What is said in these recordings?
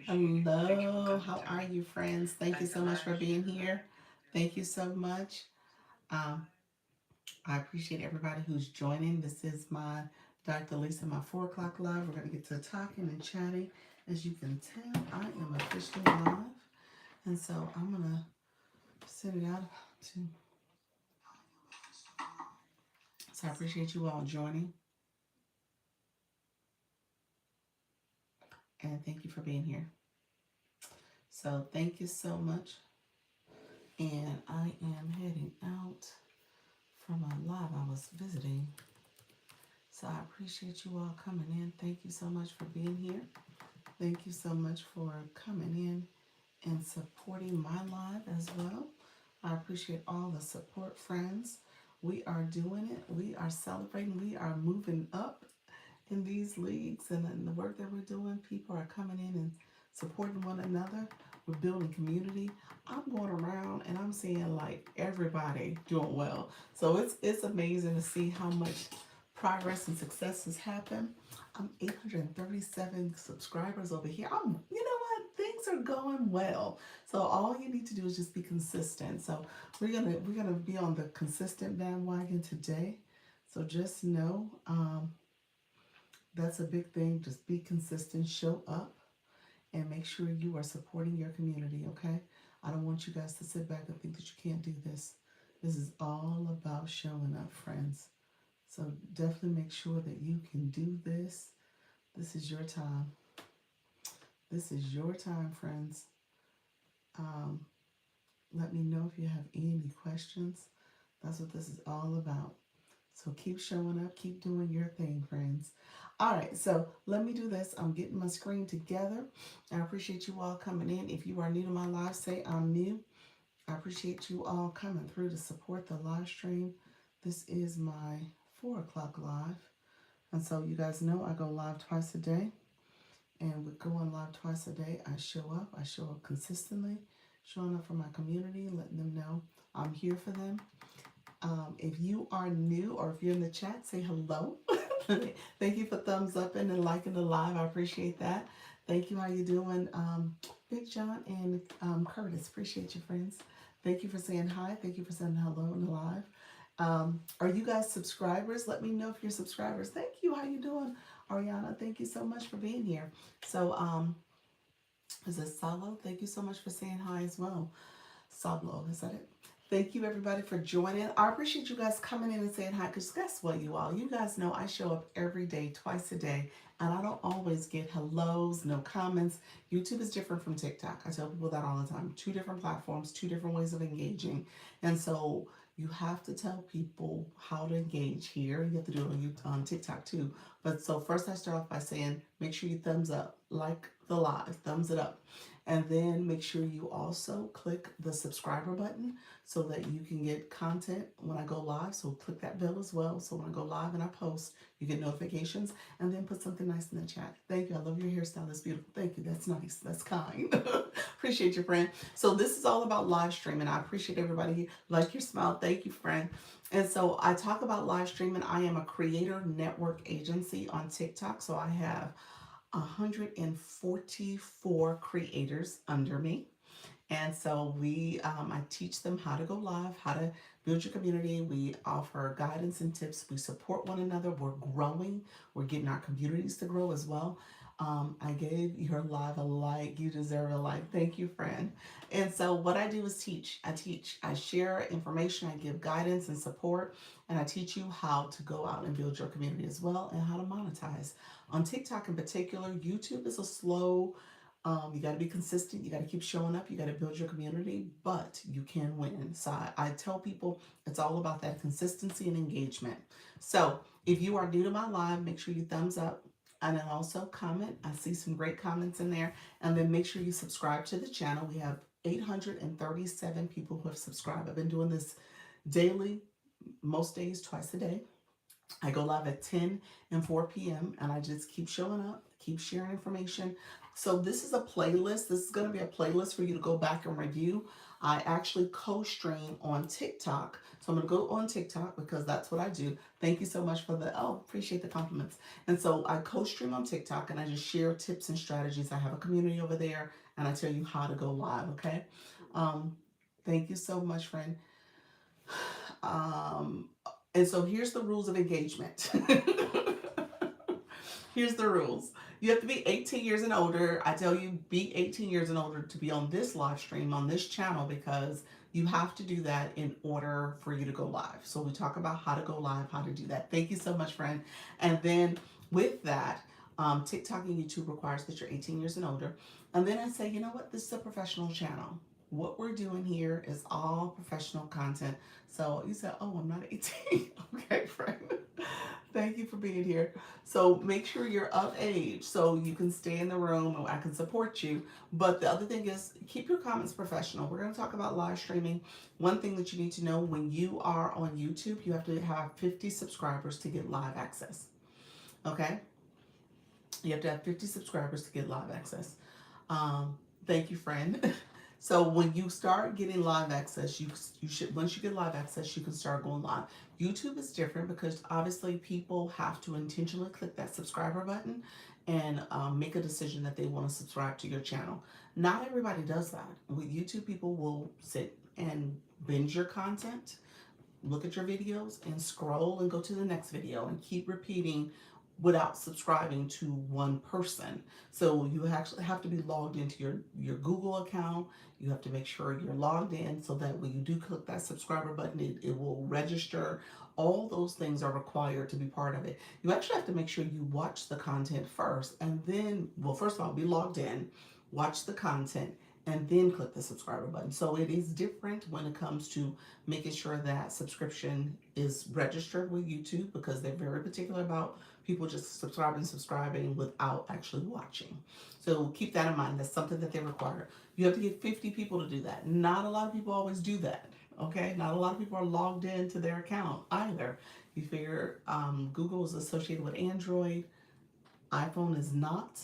Hello, how are you, friends? Thank you so much for being here. Thank you so much. Um, I appreciate everybody who's joining. This is my Dr. Lisa, my 4 o'clock live. We're going to get to talking and chatting. As you can tell, I am officially live. And so I'm going to send it out to. So I appreciate you all joining. And thank you for being here. So thank you so much. And I am heading out from a live I was visiting. So I appreciate you all coming in. Thank you so much for being here. Thank you so much for coming in and supporting my live as well. I appreciate all the support, friends. We are doing it. We are celebrating. We are moving up in these leagues and in the work that we're doing. People are coming in and supporting one another. We're building community. I'm going around and I'm seeing like everybody doing well. So it's amazing to see how much progress and success has happened. I'm 837 subscribers over here. You know what? Things are going well. So all you need to do is just be consistent. So we're gonna be on the consistent bandwagon today. So just know that's a big thing. Just be consistent, show up, and make sure you are supporting your community, okay? I don't want you guys to sit back and think that you can't do this. This is all about showing up, friends. So definitely make sure that you can do this. This is your time. This is your time, friends. Um, Let me know if you have any questions. That's what this is all about. So keep showing up, keep doing your thing, friends. All right, so let me do this. I'm getting my screen together. I appreciate you all coming in. If you are new to my live, say I'm new. I appreciate you all coming through to support the live stream. This is my 4 o'clock live. And so you guys know I go live twice a day. And with going live twice a day, I show up. I show up consistently, showing up for my community, letting them know I'm here for them. If you are new or if you're in the chat, say hello. Thank you for thumbs up and liking the live. I appreciate that. Thank you. How you doing, Big John and Curtis? Appreciate you, friends. Thank you for saying hi. Thank you for saying hello in the live. Are you guys subscribers? Let me know if you're subscribers. Thank you. How you doing, Ariana? Thank you so much for being here. So, is it Salo? Thank you so much for saying hi as well. Sablo, is that it? Thank you everybody for joining. I appreciate you guys coming in and saying hi, because guess what, you all? You guys know I show up every day, twice a day, and I don't always get hellos, no comments. YouTube is different from TikTok. I tell people that all the time. Two different platforms, two different ways of engaging. And so you have to tell people how to engage here. You have to do it on YouTube, on TikTok too. But so first I start off by saying, make sure you thumbs up, like the live, thumbs it up. And then make sure you also click the subscriber button so that you can get content when I go live. So click that bell as well. So when I go live and I post, you get notifications. And then put something nice in the chat. Thank you. I love your hairstyle. That's beautiful. Thank you. That's nice. That's kind. Appreciate you, friend. So this is all about live streaming. I appreciate everybody here. Like your smile. Thank you, friend. And so I talk about live streaming. I am a creator network agency on TikTok. So I have 144 creators under me. And so I teach them how to go live, how to build your community. We offer guidance and tips. We support one another. We're growing. We're getting our communities to grow as well. I gave your live a like. You deserve a like. Thank you, friend. And so what I do is teach. I teach. I share information. I give guidance and support. And I teach you how to go out and build your community as well and how to monetize. On TikTok in particular, YouTube is a slow. You got to be consistent. You got to keep showing up. You got to build your community, but you can win. So I tell people it's all about that consistency and engagement. So if you are new to my live, make sure you thumbs up and then also comment. I see some great comments in there. And then make sure you subscribe to the channel. We have 837 people who have subscribed. I've been doing this daily, most days, twice a day. I go live at 10 and 4 p.m. and I just keep showing up, keep sharing information, So this is a playlist. This is going to be a playlist for you to go back and review. I actually co-stream on TikTok. So I'm going to go on TikTok because that's what I do. Thank you so much for the, oh, appreciate the compliments. And so I co-stream on TikTok and I just share tips and strategies. I have a community over there and I tell you how to go live, okay? Um, Thank you so much, friend. Um, and so here's the rules of engagement. Here's the rules. You have to be 18 years and older. I tell you, be 18 years and older to be on this live stream, on this channel, because you have to do that in order for you to go live. So we talk about how to go live, how to do that. Thank you so much, friend. And then with that, TikTok and YouTube requires that you're 18 years and older. And then I say, you know what? This is a professional channel. What we're doing here is all professional content. So you said, oh, I'm not 18. Okay, friend. Thank you for being here. So make sure you're of age so you can stay in the room and I can support you. But the other thing is keep your comments professional. We're going to talk about live streaming. One thing that you need to know, when you are on YouTube, you have to have 50 subscribers to get live access. Okay? You have to have 50 subscribers to get live access. Um, Thank you, friend. So when you start getting live access, you should, once you get live access, you can start going live. YouTube is different because obviously people have to intentionally click that subscriber button and make a decision that they want to subscribe to your channel. Not everybody does that. With YouTube, people will sit and binge your content, look at your videos and scroll and go to the next video and keep repeating without subscribing to one person. So you actually have to be logged into your Google account. You have to make sure you're logged in so that when you do click that subscriber button, it will register. All those things are required to be part of it. You actually have to make sure you watch the content first and then, well, first of all, be logged in, watch the content, and then click the subscriber button. So it is different when it comes to making sure that subscription is registered with YouTube because they're very particular about people just subscribing without actually watching. So keep that in mind. That's something that they require. You have to get 50 people to do that. Not a lot of people always do that. Okay, not a lot of people are logged into their account either. You figure Google is associated with Android, iPhone is not.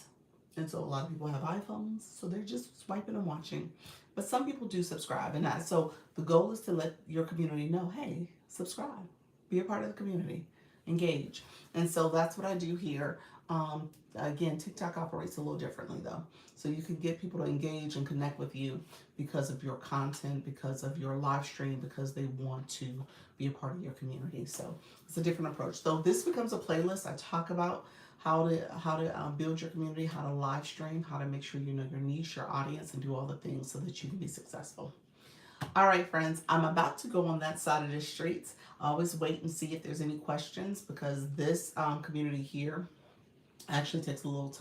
And so a lot of people have iPhones, so they're just swiping and watching. But some people do subscribe, and that. So the goal is to let your community know, hey, subscribe, be a part of the community, engage. And so that's what I do here. Again, TikTok operates a little differently though. So you can get people to engage and connect with you because of your content, because of your live stream, because they want to be a part of your community. So it's a different approach. So this becomes a playlist. I talk about how to build your community, how to live stream, how to make sure you know your niche, your audience, and do all the things so that you can be successful. All right, friends, I'm about to go on that side of the streets. Always wait and see if there's any questions because this community here actually takes a little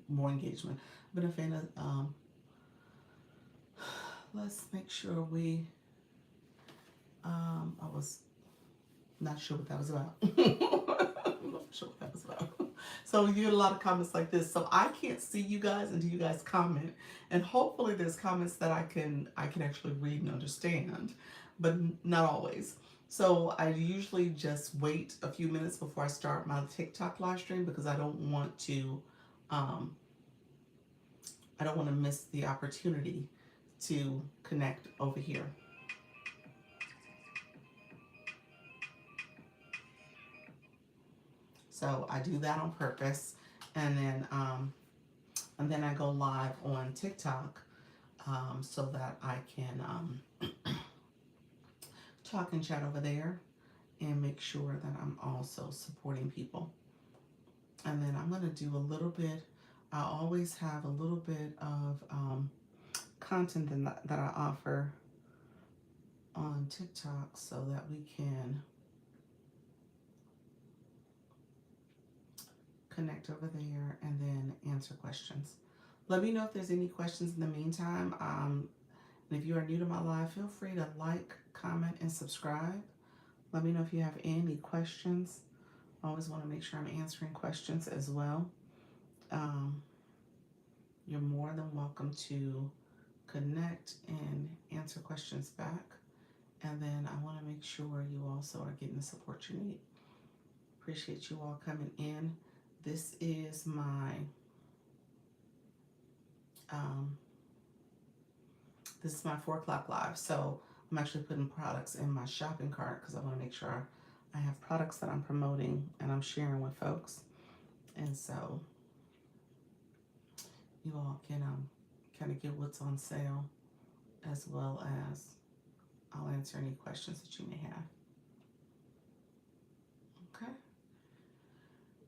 more engagement. I've been a fan of, let's make sure we, I was not sure what that was about. I'm not sure what that was about. So you get a lot of comments like this. So I can't see you guys until you guys comment. And hopefully there's comments that I can actually read and understand, but not always. So I usually just wait a few minutes before I start my TikTok live stream because I don't want to miss the opportunity to connect over here. So I do that on purpose, and then I go live on TikTok so that I can talk and chat over there and make sure that I'm also supporting people. And then I'm going to do a little bit, I always have a little bit of content that I offer on TikTok so that we can connect over there and then answer questions. Let me know if there's any questions in the meantime. And if you are new to my live, feel free to like, comment, and subscribe. Let me know if you have any questions. I always want to make sure I'm answering questions as well. You're more than welcome to connect and answer questions back. And then I want to make sure you also are getting the support you need. Appreciate you all coming in. This is my Um, this is my 4 o'clock live, so I'm actually putting products in my shopping cart because I want to make sure I have products that I'm promoting and I'm sharing with folks. And so you all can kind of get what's on sale, as well as I'll answer any questions that you may have. Okay.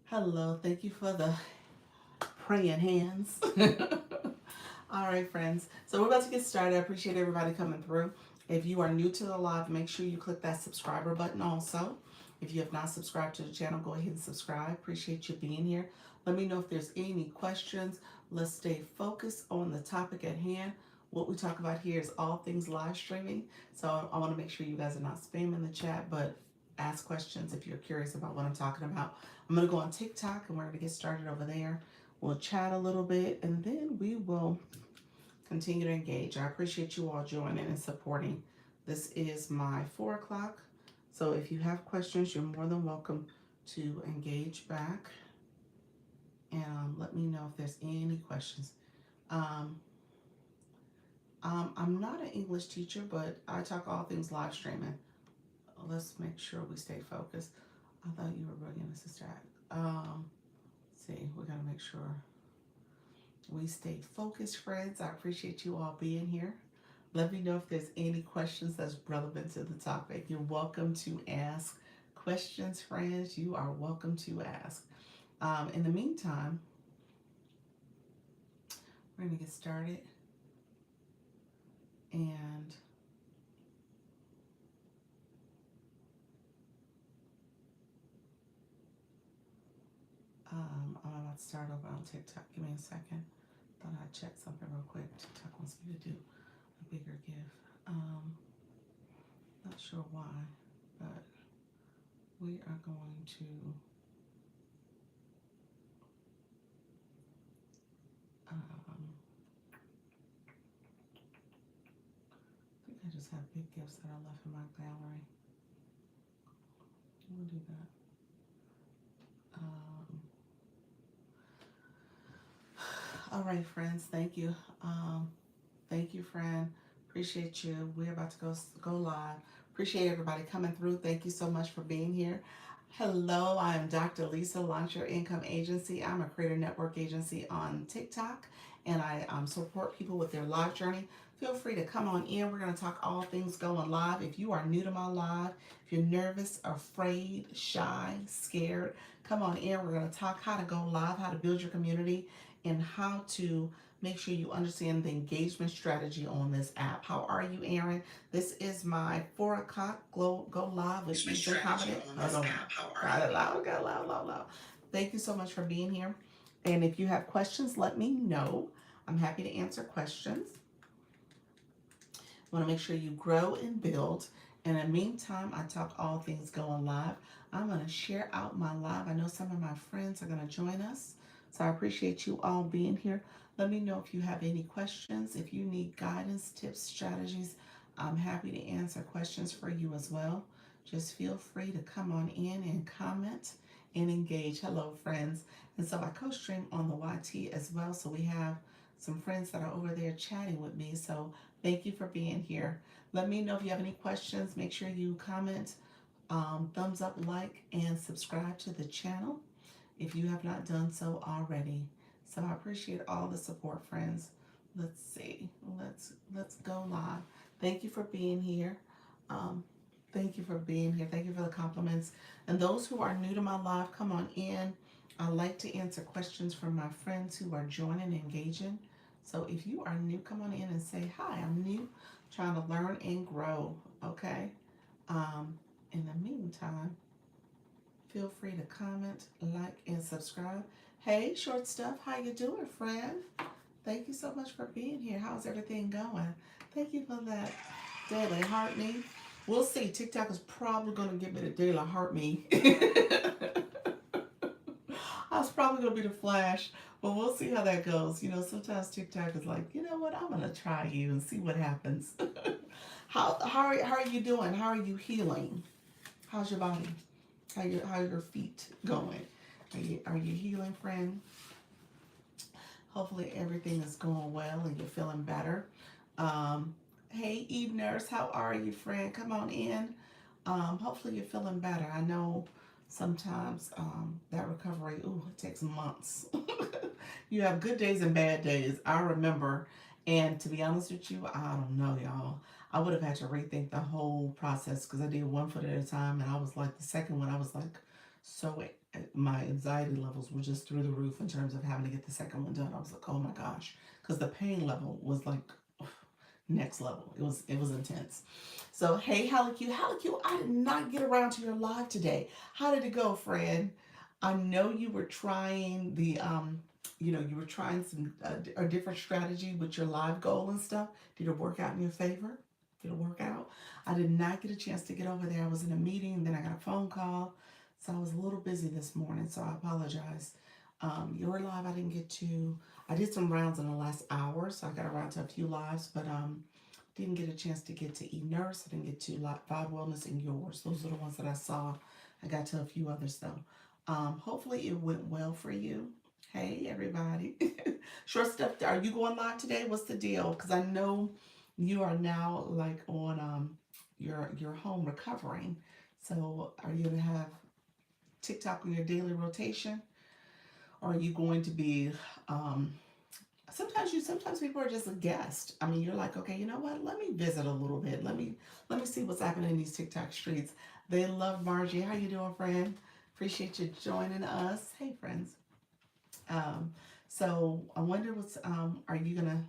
Hello. Thank you for the praying hands. All right, friends. So we're about to get started. I appreciate everybody coming through. If you are new to the live, make sure you click that subscriber button also. If you have not subscribed to the channel, go ahead and subscribe. Appreciate you being here. Let me know if there's any questions. Let's stay focused on the topic at hand. What we talk about here is all things live streaming. So I want to make sure you guys are not spamming the chat, but ask questions if you're curious about what I'm talking about. I'm going to go on TikTok and we're going to get started over there. We'll chat a little bit and then we will continue to engage. I appreciate you all joining and supporting. This is my 4 o'clock. So if you have questions, you're more than welcome to engage back. And let me know if there's any questions. I'm not an English teacher, but I talk all things live streaming. Let's make sure we stay focused. I thought you were bringing us distracted. See, we gotta make sure we stay focused, friends. I appreciate you all being here. Let me know if there's any questions that's relevant to the topic. You're welcome to ask questions, friends. You are welcome to ask. In the meantime, we're going to get started. And I'm about to start over on TikTok. Give me a second. Thought I'd check something real quick. TikTok wants me to do a bigger gift. Not sure why, but we are going to I think I just have big gifts that are left in my gallery. We'll do that. All right, friends. Thank you. Thank you, friend. Appreciate you. We're about to go live. Appreciate everybody coming through. Thank you so much for being here. Hello, I am Dr. Lisa, Launch Your Income Agency. I'm a creator network agency on TikTok, and I support people with their live journey. Feel free to come on in. We're going to talk all things going live. If you are new to my live, if you're nervous, afraid, shy, scared, come on in. We're going to talk how to go live, how to build your community, and how to make sure you understand the engagement strategy on this app. How are you, Aaron? This is my 4 o'clock go live with Ease and Confident. Hold on. Got it loud. Thank you so much for being here. And if you have questions, let me know. I'm happy to answer questions. I want to make sure you grow and build. In the meantime, I talk all things going live. I'm going to share out my live. I know some of my friends are going to join us. So I appreciate you all being here. Let me know if you have any questions. If you need guidance, tips, strategies, I'm happy to answer questions for you as well. Just feel free to come on in and comment and engage. Hello, friends. And so I co-stream on the YT as well. So we have some friends that are over there chatting with me. So thank you for being here. Let me know if you have any questions. Make sure you comment, thumbs up, like, and subscribe to the channel if you have not done so already. So I appreciate all the support, friends. Let's see. Let's go live. Thank you for being here. Thank you for being here. Thank you for the compliments. And those who are new to my live, come on in. I like to answer questions from my friends who are joining and engaging. So if you are new, come on in and say, hi, I'm new, trying to learn and grow, okay? In the meantime, feel free to comment, like, and subscribe. Hey, Short Stuff, how you doing, friend? Thank you so much for being here. How's everything going? Thank you for that daily heart me. We'll see. TikTok is probably going to give me the daily heart me. I was probably going to be the flash, but we'll see how that goes. You know, sometimes TikTok is like, you know what, I'm going to try you and see what happens. How are you doing? How are you healing? How's your body? How are your feet going? Are you healing, friend? Hopefully everything is going well and you're feeling better. Hey, Eve Nurse, how are you, friend? Come on in. Hopefully you're feeling better. I know sometimes that recovery, ooh, it takes months. You have good days and bad days. I remember, and to be honest with you, I don't know, y'all. I would have had to rethink the whole process because I did one foot at a time, and I was like the second one. I was like, so my anxiety levels were just through the roof in terms of having to get the second one done. I was like, oh my gosh, because the pain level was like next level. It was intense. So hey, Halleck, I did not get around to your live today. How did it go, friend? I know you were trying you were trying some a different strategy with your live goal and stuff. Did it work out in your favor? Did it work out? I did not get a chance to get over there. I was in a meeting, then I got a phone call, so I was a little busy this morning. So I apologize. Your live I didn't get to. I did some rounds in the last hour, so I got around to a few lives, but didn't get a chance to get to E-Nurse. I didn't get to Vibe Wellness and yours. Those are the ones that I saw. I got to a few others though. Hopefully it went well for you. Hey everybody. Short stuff. Are you going live today? What's the deal? Because I know you are now like on your home recovering. So are you gonna have TikTok on your daily rotation? Or are you going to be sometimes people are just a guest. I mean, you're like, okay, you know what? Let me visit a little bit. Let me see what's happening in these TikTok streets. They love Margie. How you doing, friend? Appreciate you joining us. Hey, friends. Um, so I wonder are you gonna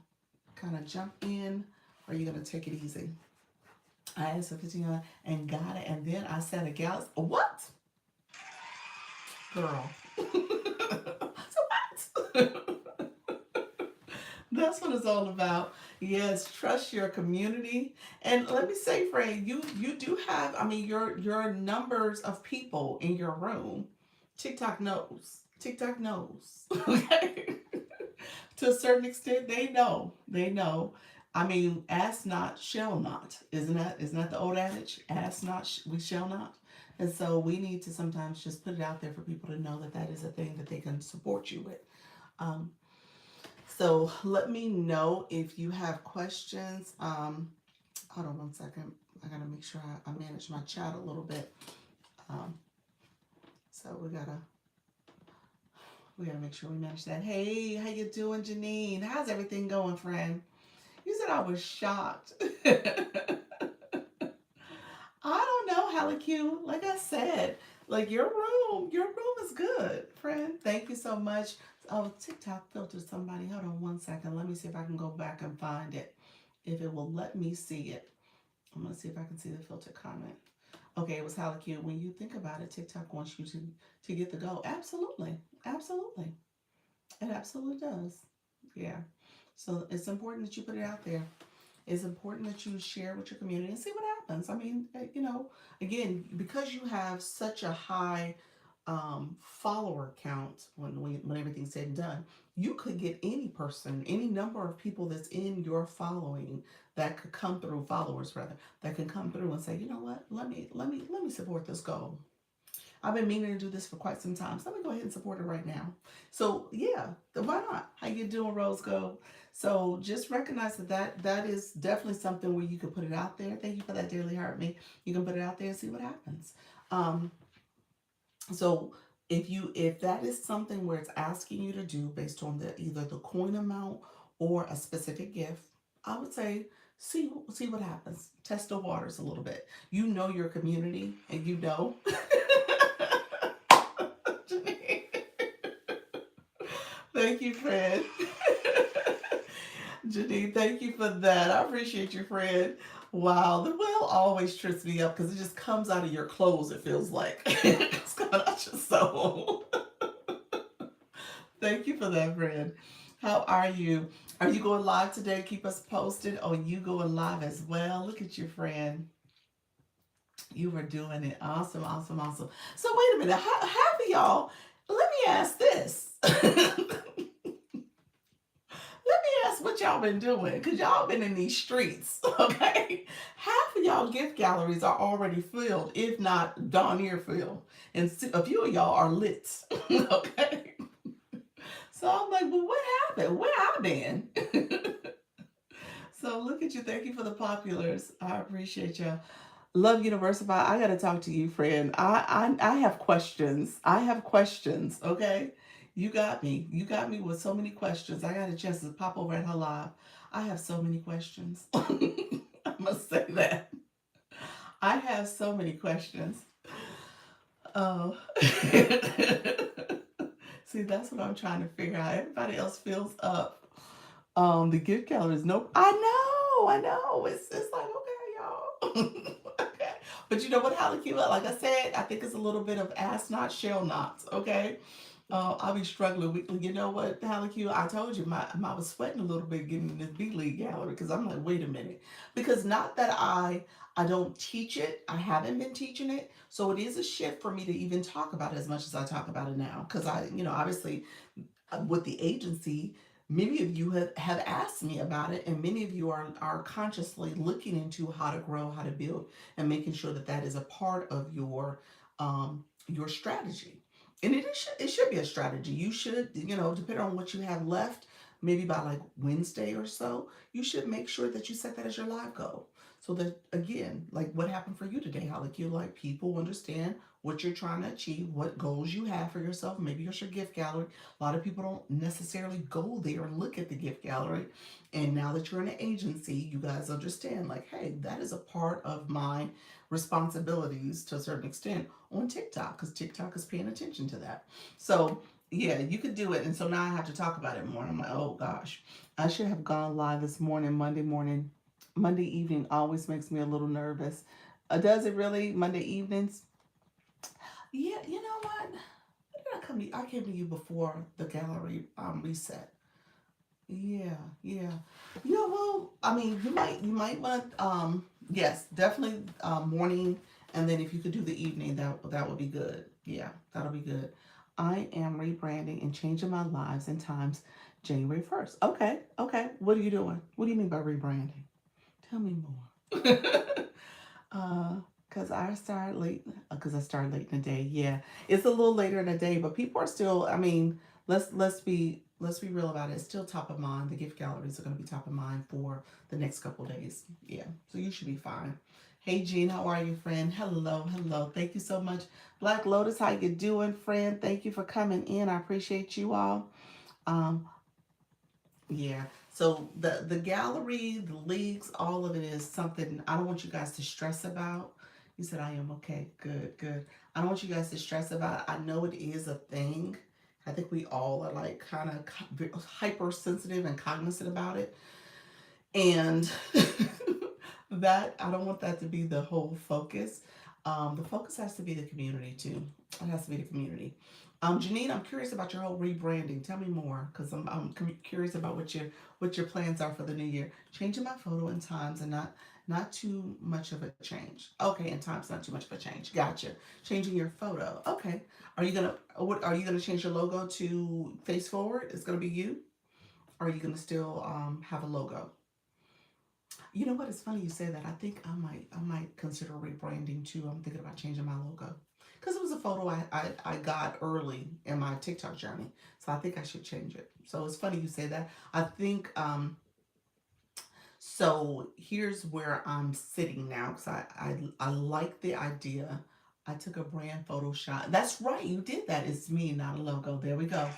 kind of jump in, or are you gonna take it easy? I asked for 15 and got it, and then I said a gal. What, girl? So what? That's what it's all about. Yes, trust your community. And let me say, Fred, you do have, I mean, your numbers of people in your room. TikTok knows. TikTok knows. Okay. To a certain extent, they know. They know. I mean, ask not, shall not. Isn't that the old adage? Ask not, we shall not. And so we need to sometimes just put it out there for people to know that that is a thing that they can support you with. Um, so let me know if you have questions. Hold on one second. I gotta make sure I manage my chat a little bit. Um, so we gotta make sure we manage that. Hey, how you doing, Janine? How's everything going, friend? You said I was shocked. I don't know, Halleck. Like I said, like your room is good, friend. Thank you so much. Oh, TikTok filtered somebody. Hold on one second. Let me see if I can go back and find it. If it will let me see it. I'm gonna see if I can see the filtered comment. Okay, it was Halleck. When you think about it, TikTok wants you to get the go. Absolutely, absolutely, it absolutely does. Yeah. So it's important that you put it out there. It's important that you share with your community and see what happens. I mean, again, because you have such a high follower count when everything's said and done, you could get any person, any number of people that's in your following that could come through, followers rather, that can come through and say, you know what, let me support this goal. I've been meaning to do this for quite some time. So let me go ahead and support it right now. So yeah, why not? How you doing, Rose Gold? So just recognize that is definitely something where you can put it out there. Thank you for that, Daily Heart Me. You can put it out there and see what happens. Um, so if that is something where it's asking you to do based on either the coin amount or a specific gift, I would say see what happens. Test the waters a little bit. You know your community, and you know. Thank you, Fred. Janine, thank you for that. I appreciate you, Fred. Wow, the well always trips me up because it just comes out of your clothes, it feels like. It's coming out your soul. Thank you for that, Fred. How are you? Are you going live today? Keep us posted. Oh, you going live as well. Look at your friend. You were doing it. Awesome, awesome, awesome. So wait a minute. Half of y'all, let me ask this. Let me ask what y'all been doing, because y'all been in these streets, okay? Half of y'all gift galleries are already filled, if not darn near filled. And a few of y'all are lit, okay? So I'm like, well, what happened? Where I been? So look at you. Thank you for the populars. I appreciate y'all. Love Universify. I gotta talk to you, friend. I have questions. I have questions. Okay, you got me. You got me with so many questions. I got a chance to pop over at her live. I have so many questions. I must say that I have so many questions. Oh, see, that's what I'm trying to figure out. Everybody else fills up. The gift galleries. Nope. I know. It's like okay, y'all. Okay, but you know what, Halakila? Like I said, I think it's a little bit of ask not, shall not. Okay. I'll be struggling with, you know what, Halakila? I told you I was sweating a little bit getting in this B League gallery because I'm like, wait a minute. Because not that I don't teach it, I haven't been teaching it. So it is a shift for me to even talk about it as much as I talk about it now. Because obviously with the agency, many of you have asked me about it, and many of you are consciously looking into how to grow, how to build, and making sure that that is a part of your strategy. And it should be a strategy. You should, depending on what you have left, maybe by like Wednesday or so, you should make sure that you set that as your live goal. So that again, like what happened for you today, how like you like people understand what you're trying to achieve, what goals you have for yourself. Maybe it's your gift gallery. A lot of people don't necessarily go there and look at the gift gallery. And now that you're in an agency, you guys understand, like, hey, that is a part of my responsibilities to a certain extent on TikTok, because TikTok is paying attention to that. So, yeah, you could do it. And so now I have to talk about it more. I'm like, oh gosh, I should have gone live this morning, Monday morning. Monday evening always makes me a little nervous. Does it really? Monday evenings? Yeah, you know what? I came to you before the gallery reset. Yeah, yeah. Yeah, well, I mean, you might want yes, definitely morning, and then if you could do the evening, that would be good. Yeah, that'll be good. I am rebranding and changing my lives and times January 1st. Okay, okay. What are you doing? What do you mean by rebranding? Tell me more. Cause I started late. Cause I started late in the day. Yeah, it's a little later in the day, but people are still. I mean, let's be real about it. It's still top of mind. The gift galleries are gonna be top of mind for the next couple of days. Yeah, so you should be fine. Hey Jean, how are you, friend? Hello, hello. Thank you so much. Black Lotus, how you doing, friend? Thank you for coming in. I appreciate you all. Um, yeah. So the gallery, the leagues, all of it is something I don't want you guys to stress about. You said I am okay. Good, good. I don't want you guys to stress about it. I know it is a thing. I think we all are like kind of hypersensitive and cognizant about it. And that I don't want that to be the whole focus. The focus has to be the community too. It has to be the community. Janine, I'm curious about your whole rebranding. Tell me more, because I'm curious about what your plans are for the new year. Changing my photo in times and not too much of a change. Okay, in times not too much of a change. Gotcha. Changing your photo. Okay. Are you gonna change your logo to face forward? It's gonna be you. Or are you gonna still have a logo? You know what? It's funny you say that. I think I might consider rebranding too. I'm thinking about changing my logo because it was a photo I got early in my TikTok journey. So I think I should change it. So it's funny you say that. I think so. Here's where I'm sitting now because I like the idea. I took a brand photo shot. That's right. You did that. It's me, not a logo. There we go.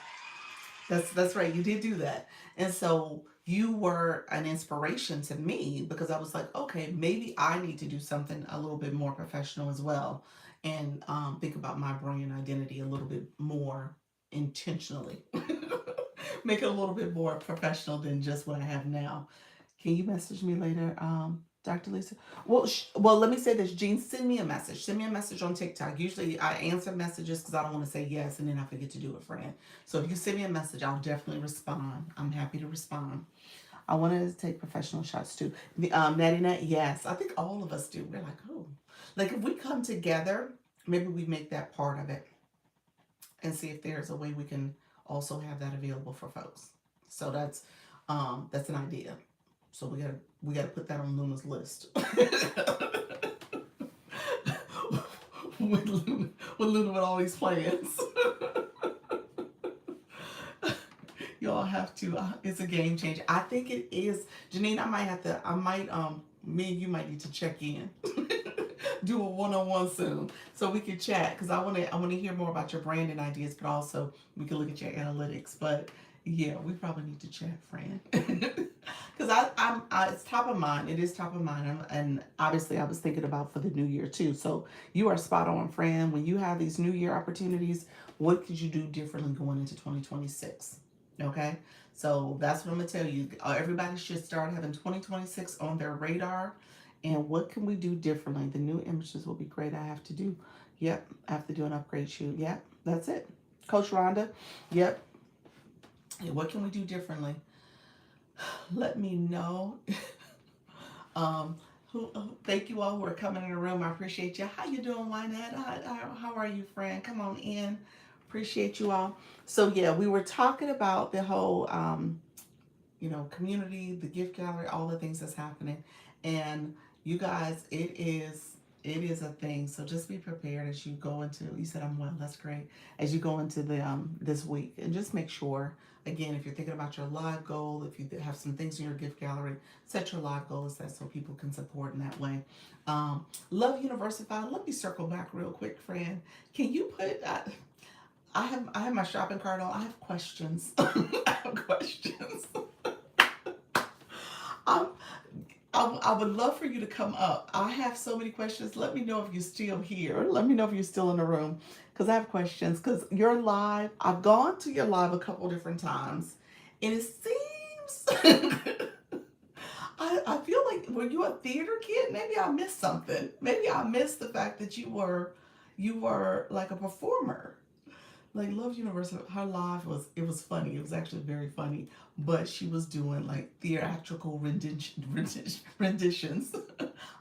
That's right. You did do that. And so you were an inspiration to me because I was like, okay, maybe I need to do something a little bit more professional as well, and think about my brand identity a little bit more intentionally. Make it a little bit more professional than just what I have now. Can you message me later, Dr. Lisa? Well, let me say this, Jean. Send me a message. Send me a message on TikTok. Usually, I answer messages because I don't want to say yes and then I forget to do it, friend. So if you send me a message, I'll definitely respond. I'm happy to respond. I wanted to take professional shots too. Natty Nat, yes, I think all of us do. We're like, oh, like if we come together, maybe we make that part of it and see if there's a way we can also have that available for folks. So that's an idea. So we gotta put that on Luna's list. with Luna with all these plans. Y'all have to. It's a game changer. I think it is. Janine, I might have to. I might. Me and you might need to check in. Do a one-on-one soon so we can chat because I want to hear more about your branding ideas, but also we can look at your analytics. But yeah, we probably need to chat, Fran. Because it's top of mind. It is top of mind, and obviously I was thinking about for the new year too. So you are spot on, Fran. When you have these new year opportunities, what could you do differently going into 2026? Okay, so that's what I'm gonna tell you. Everybody should start having 2026 on their radar. And what can we do differently? The new images will be great. I have to do, yep, I have to do an upgrade shoot. Yep, that's it. Coach Rhonda, yep. What can we do differently? Let me know. um, thank you all who are coming in the room. I appreciate you. How you doing, Wynette? How are you, friend? Come on in. Appreciate you all. So yeah, we were talking about the whole, community, the gift gallery, all the things that's happening, and you guys, it is a thing. So just be prepared as you go into. You said I'm well. That's great. As you go into the this week, and just make sure. Again, if you're thinking about your live goal, if you have some things in your gift gallery, set your live goal as that so people can support in that way. Love Universified. Let me circle back real quick, friend. Can you put? I have my shopping cart on. I have questions. I have questions. Um, I would love for you to come up. I have so many questions. Let me know if you're still here. Let me know if you're still in the room because I have questions. Because you're live. I've gone to your live a couple different times, and it seems I feel like were you a theater kid? Maybe I missed something. Maybe I missed the fact that you were like a performer. Like Love Universal, her live was funny. It was actually very funny, but she was doing like theatrical renditions.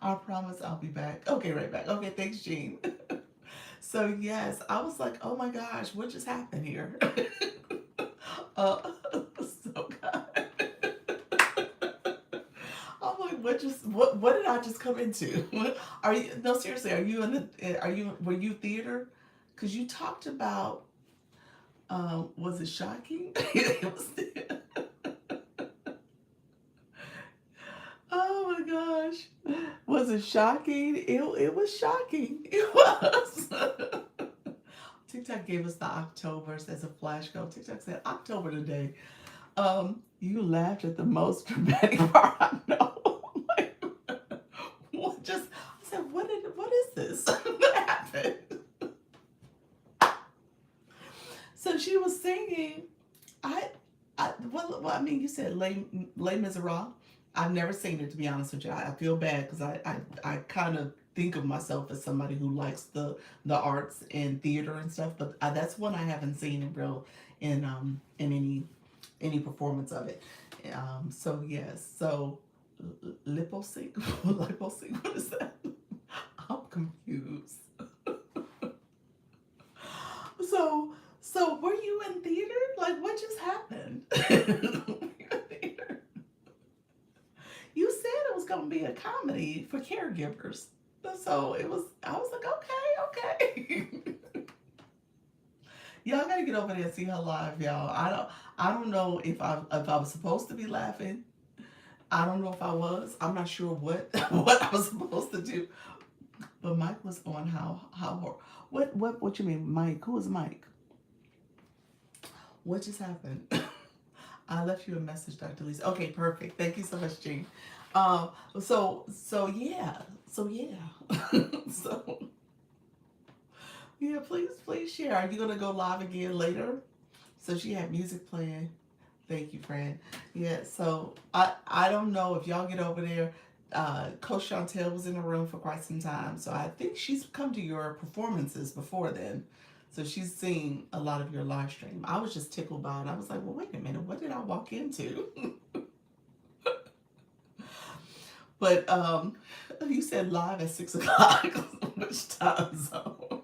I promise I'll be back. Okay, right back. Okay, thanks, Jean. So yes, I was like, oh my gosh, what just happened here? So God. I'm like, what did I just come into? Are you no seriously? Were you theater? Because you talked about. Was it shocking? It was, oh my gosh. Was it shocking? It was shocking. It was. TikTok gave us the Octobers as a flash go. TikTok said October today. You laughed at the most dramatic part I know. Like, what just I said, what is this? What happened? So she was singing. I, well, I mean, you said Les Miserables. I've never seen it, to be honest with you. I feel bad because I kind of think of myself as somebody who likes the arts and theater and stuff, but that's one I haven't seen in real in any performance of it. So yes, so lipo sync, lipo sync. What is that? I'm confused. So, so were you in theater? Like, what just happened? You said it was going to be a comedy for caregivers. So it was, I was like, okay, okay. Y'all gotta get over there and see her live, y'all. I don't know if I was supposed to be laughing. I don't know if I was. I'm not sure what what I was supposed to do. But Mike was on how what you mean, Mike? Who is Mike? What just happened? I left you a message, Dr. Lisa. Okay, perfect. Thank you so much, Jean. Um, so yeah. So yeah, please share. Are you gonna go live again later? So she had music playing. Thank you, friend. Yeah, so I don't know if y'all get over there. Coach Chantel was in the room for quite some time, so I think she's come to your performances before then. So she's seen a lot of your live stream. I was just tickled by it. I was like, well, wait a minute, what did I walk into? But you said live at 6 o'clock. Which time zone?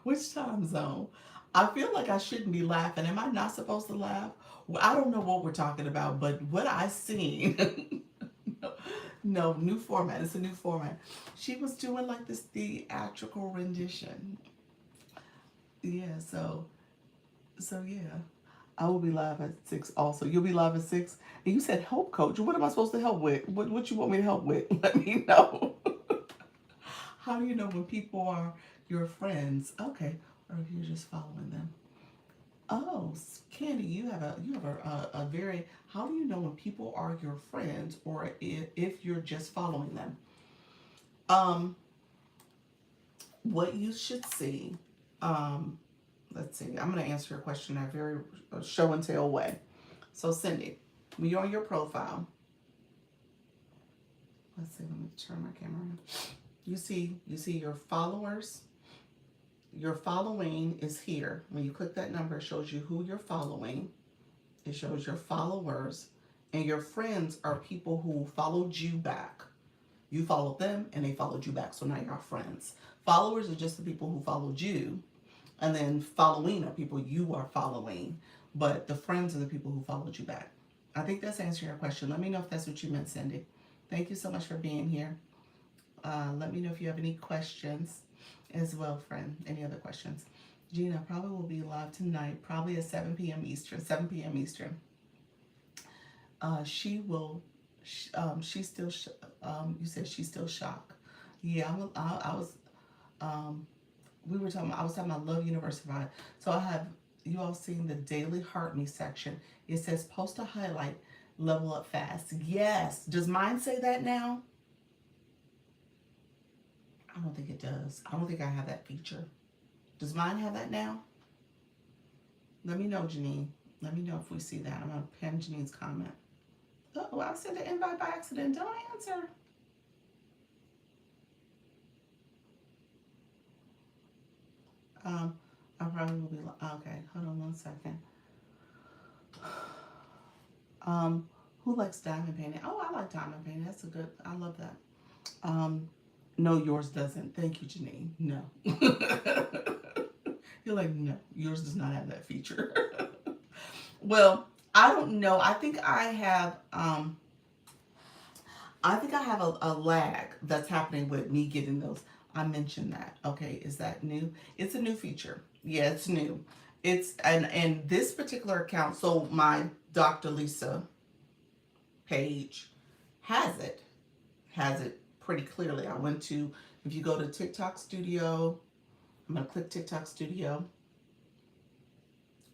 Which time zone? I feel like I shouldn't be laughing. Am I not supposed to laugh? Well, I don't know what we're talking about, but what I seen. No, new format. It's a new format. She was doing like this theatrical rendition. Yeah, so yeah. I will be live at 6 also. You'll be live at 6. And you said help coach. What am I supposed to help with? What you want me to help with? Let me know. How do you know when people are your friends? Okay. Or if you're just following them. Oh, Candy, you have a very, how do you know when people are your friends or if you're just following them? Um, what you should see, um, let's see, I'm going to answer your question in a very show and tell way. So, Cindy, when you're on your profile, let's see, let me turn my camera on. You see your followers. Your following is here. When you click that number, it shows you who you're following. It shows your followers, and your friends are people who followed you back. You followed them and they followed you back. So now you're friends. Followers are just the people who followed you. And then following are people you are following. But the friends are the people who followed you back. I think that's answering your question. Let me know if that's what you meant, Cindy. Thank you so much for being here. Let me know if you have any questions as well, friend. Any other questions? Gina probably will be live tonight, probably at 7 p.m. Eastern. 7 p.m. Eastern. She will. She's still. You said she's still shocked. Yeah, I was. Um, we were talking. I was talking about Love University. So I have you all seen the Daily Heart Me section. It says post a highlight, level up fast. Yes. Does mine say that now? I don't think it does. I don't think I have that feature. Does mine have that now? Let me know, Janine. Let me know if we see that. I'm gonna pin Janine's comment. Oh, I sent an invite by accident. Don't answer. Um, I probably will be. Okay, hold on 1 second. Um, who likes diamond painting? Oh, I like diamond painting. That's a good. I love that. Um, no, yours doesn't. Thank you, Janine. No. You're like, no, yours does not have that feature. Well, I don't know. I think I have a lag that's happening with me getting those. I mentioned that. Okay, is that new? It's a new feature. Yeah, it's new. It's and this particular account, so my Dr. Lisa page has it. Has it pretty clearly. I went to, if you go to TikTok Studio, I'm gonna click TikTok Studio,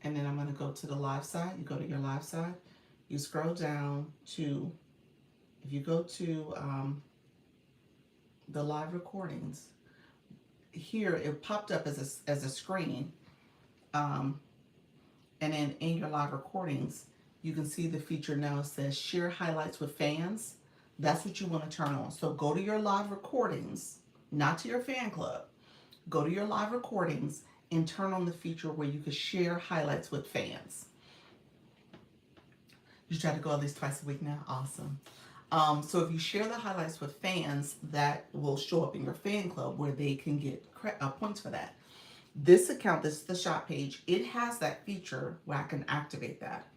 and then I'm gonna go to the live side. You go to your live side, you scroll down to, if you go to the live recordings, here it popped up as a screen, um, and then in your live recordings you can see the feature now. It says share highlights with fans. That's what you want to turn on. So go to your live recordings, not to your fan club. Go to your live recordings and turn on the feature where you can share highlights with fans. You try to go at least twice a week now. Awesome. So if you share the highlights with fans, that will show up in your fan club where they can get points for that. This account, this is the shop page, it has that feature where I can activate that.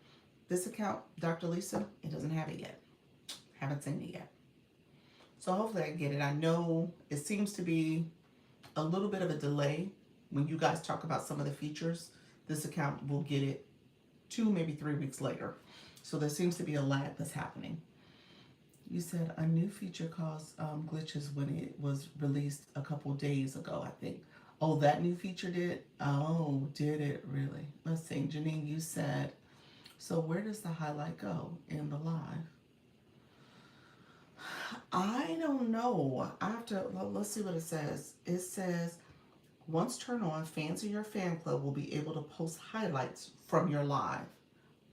This account, Dr. Lisa, it doesn't have it yet. Haven't seen it yet. So hopefully I get it. I know it seems to be a little bit of a delay when you guys talk about some of the features. This account will get it 2, maybe 3 weeks later. So there seems to be a lag that's happening. You said a new feature caused glitches when it was released a couple days ago, I think. Oh, that new feature did? Oh, did it really? Let's see. Janine, you said, so where does the highlight go in the live? I don't know. I have to, let's see what it says. It says, once turned on, fans in your fan club will be able to post highlights from your live.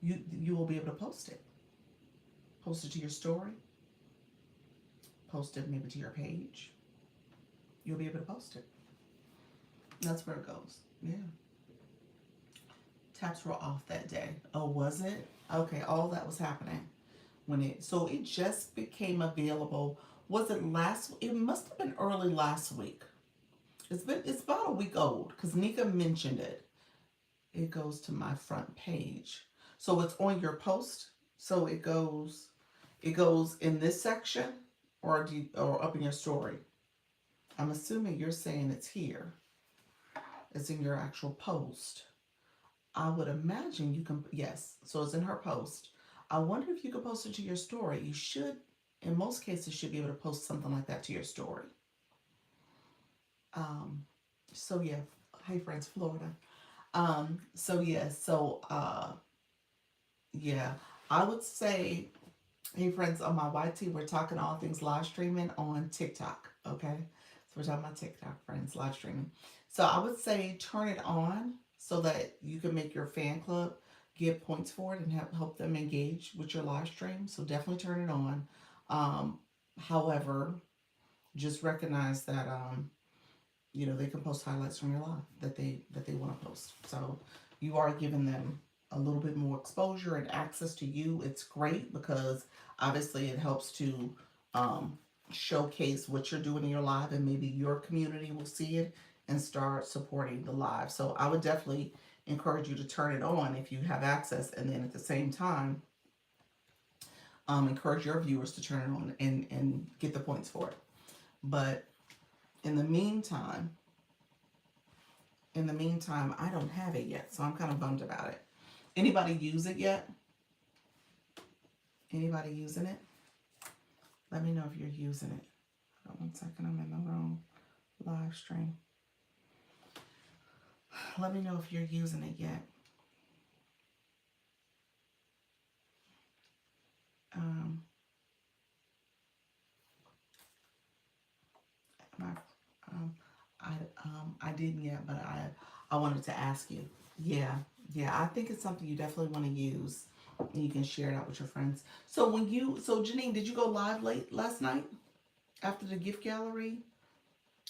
You will be able to post it. Post it to your story. Post it maybe to your page. You'll be able to post it. That's where it goes. Yeah. Taps were off that day. Oh, was it? Okay, all that was happening when so it just became available. Was it last? It must have been early last week. It's about a week old because Nika mentioned it. It goes to my front page. So it's on your post. So it goes in this section or up in your story. I'm assuming you're saying it's here. It's in your actual post. I would imagine you can, yes. So it's in her post. I wonder if you could post it to your story. You should, in most cases, should be able to post something like that to your story. Um, so yeah, hey friends, Florida. So yeah, yeah, I would say, hey friends, on my YT, we're talking all things live streaming on TikTok. Okay, so we're talking about TikTok, friends, live streaming. So I would say turn it on so that you can make your fan club get points for it and help them engage with your live stream. So definitely turn it on. Um, However, just recognize that they can post highlights from your life that they want to post. So you are giving them a little bit more exposure and access to you. It's great because obviously it helps to um, showcase what you're doing in your live, and maybe your community will see it and start supporting the live. So I would definitely encourage you to turn it on if you have access, and then at the same time encourage your viewers to turn it on and get the points for it. But in the meantime, I don't have it yet, so I'm kind of bummed about it. Anybody use it yet? Anybody using it? Let me know if you're using it. Hold on 1 second, I'm in the wrong live stream. Let me know if you're using it yet. Um, my, um, I didn't yet, but I wanted to ask you. Yeah, yeah, I think it's something you definitely want to use. And you can share it out with your friends. So Janine, did you go live late last night after the gift gallery?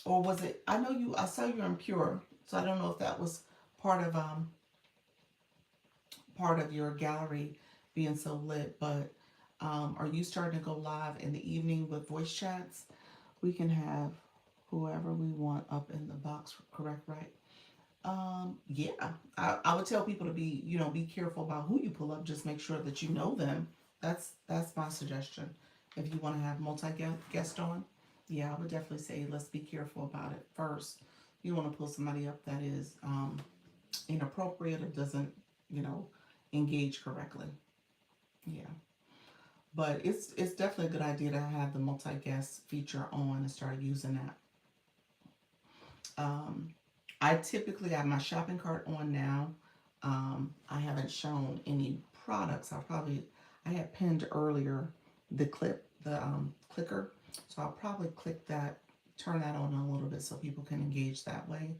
Or was it, I know you, I saw you on Pure, so I don't know if that was part of your gallery being so lit, but are you starting to go live in the evening with voice chats? We can have whoever we want up in the box, correct, right? Yeah, I would tell people to be careful about who you pull up. Just make sure that you know them. That's my suggestion. If you want to have multi guest on, yeah, I would definitely say let's be careful about it first. You want to pull somebody up that is inappropriate or doesn't, you know, engage correctly. Yeah, but it's definitely a good idea to have the multi guest feature on and start using that. Um, I typically have my shopping cart on now. I haven't shown any products. I had pinned earlier the clicker. So I'll probably click that, turn that on a little bit so people can engage that way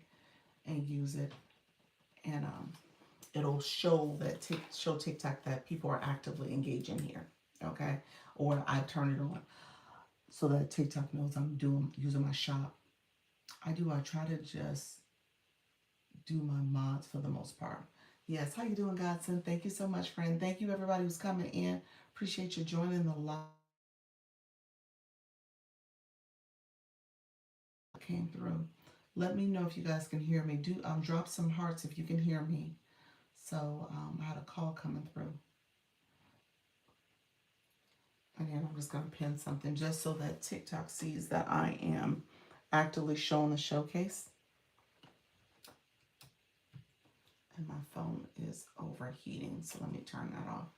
and use it. And it'll show TikTok that people are actively engaging here. Okay. Or I turn it on so that TikTok knows I'm using my shop. I try to just do my mods for the most part. Yes, how you doing, Godson? Thank you so much, friend. Thank you, everybody who's coming in. Appreciate you joining the live. Came through. Let me know if you guys can hear me. Do drop some hearts if you can hear me. So I had a call coming through, and then I'm just gonna pin something just so that TikTok sees that I am actively showing the showcase. And my phone is overheating, so let me turn that off.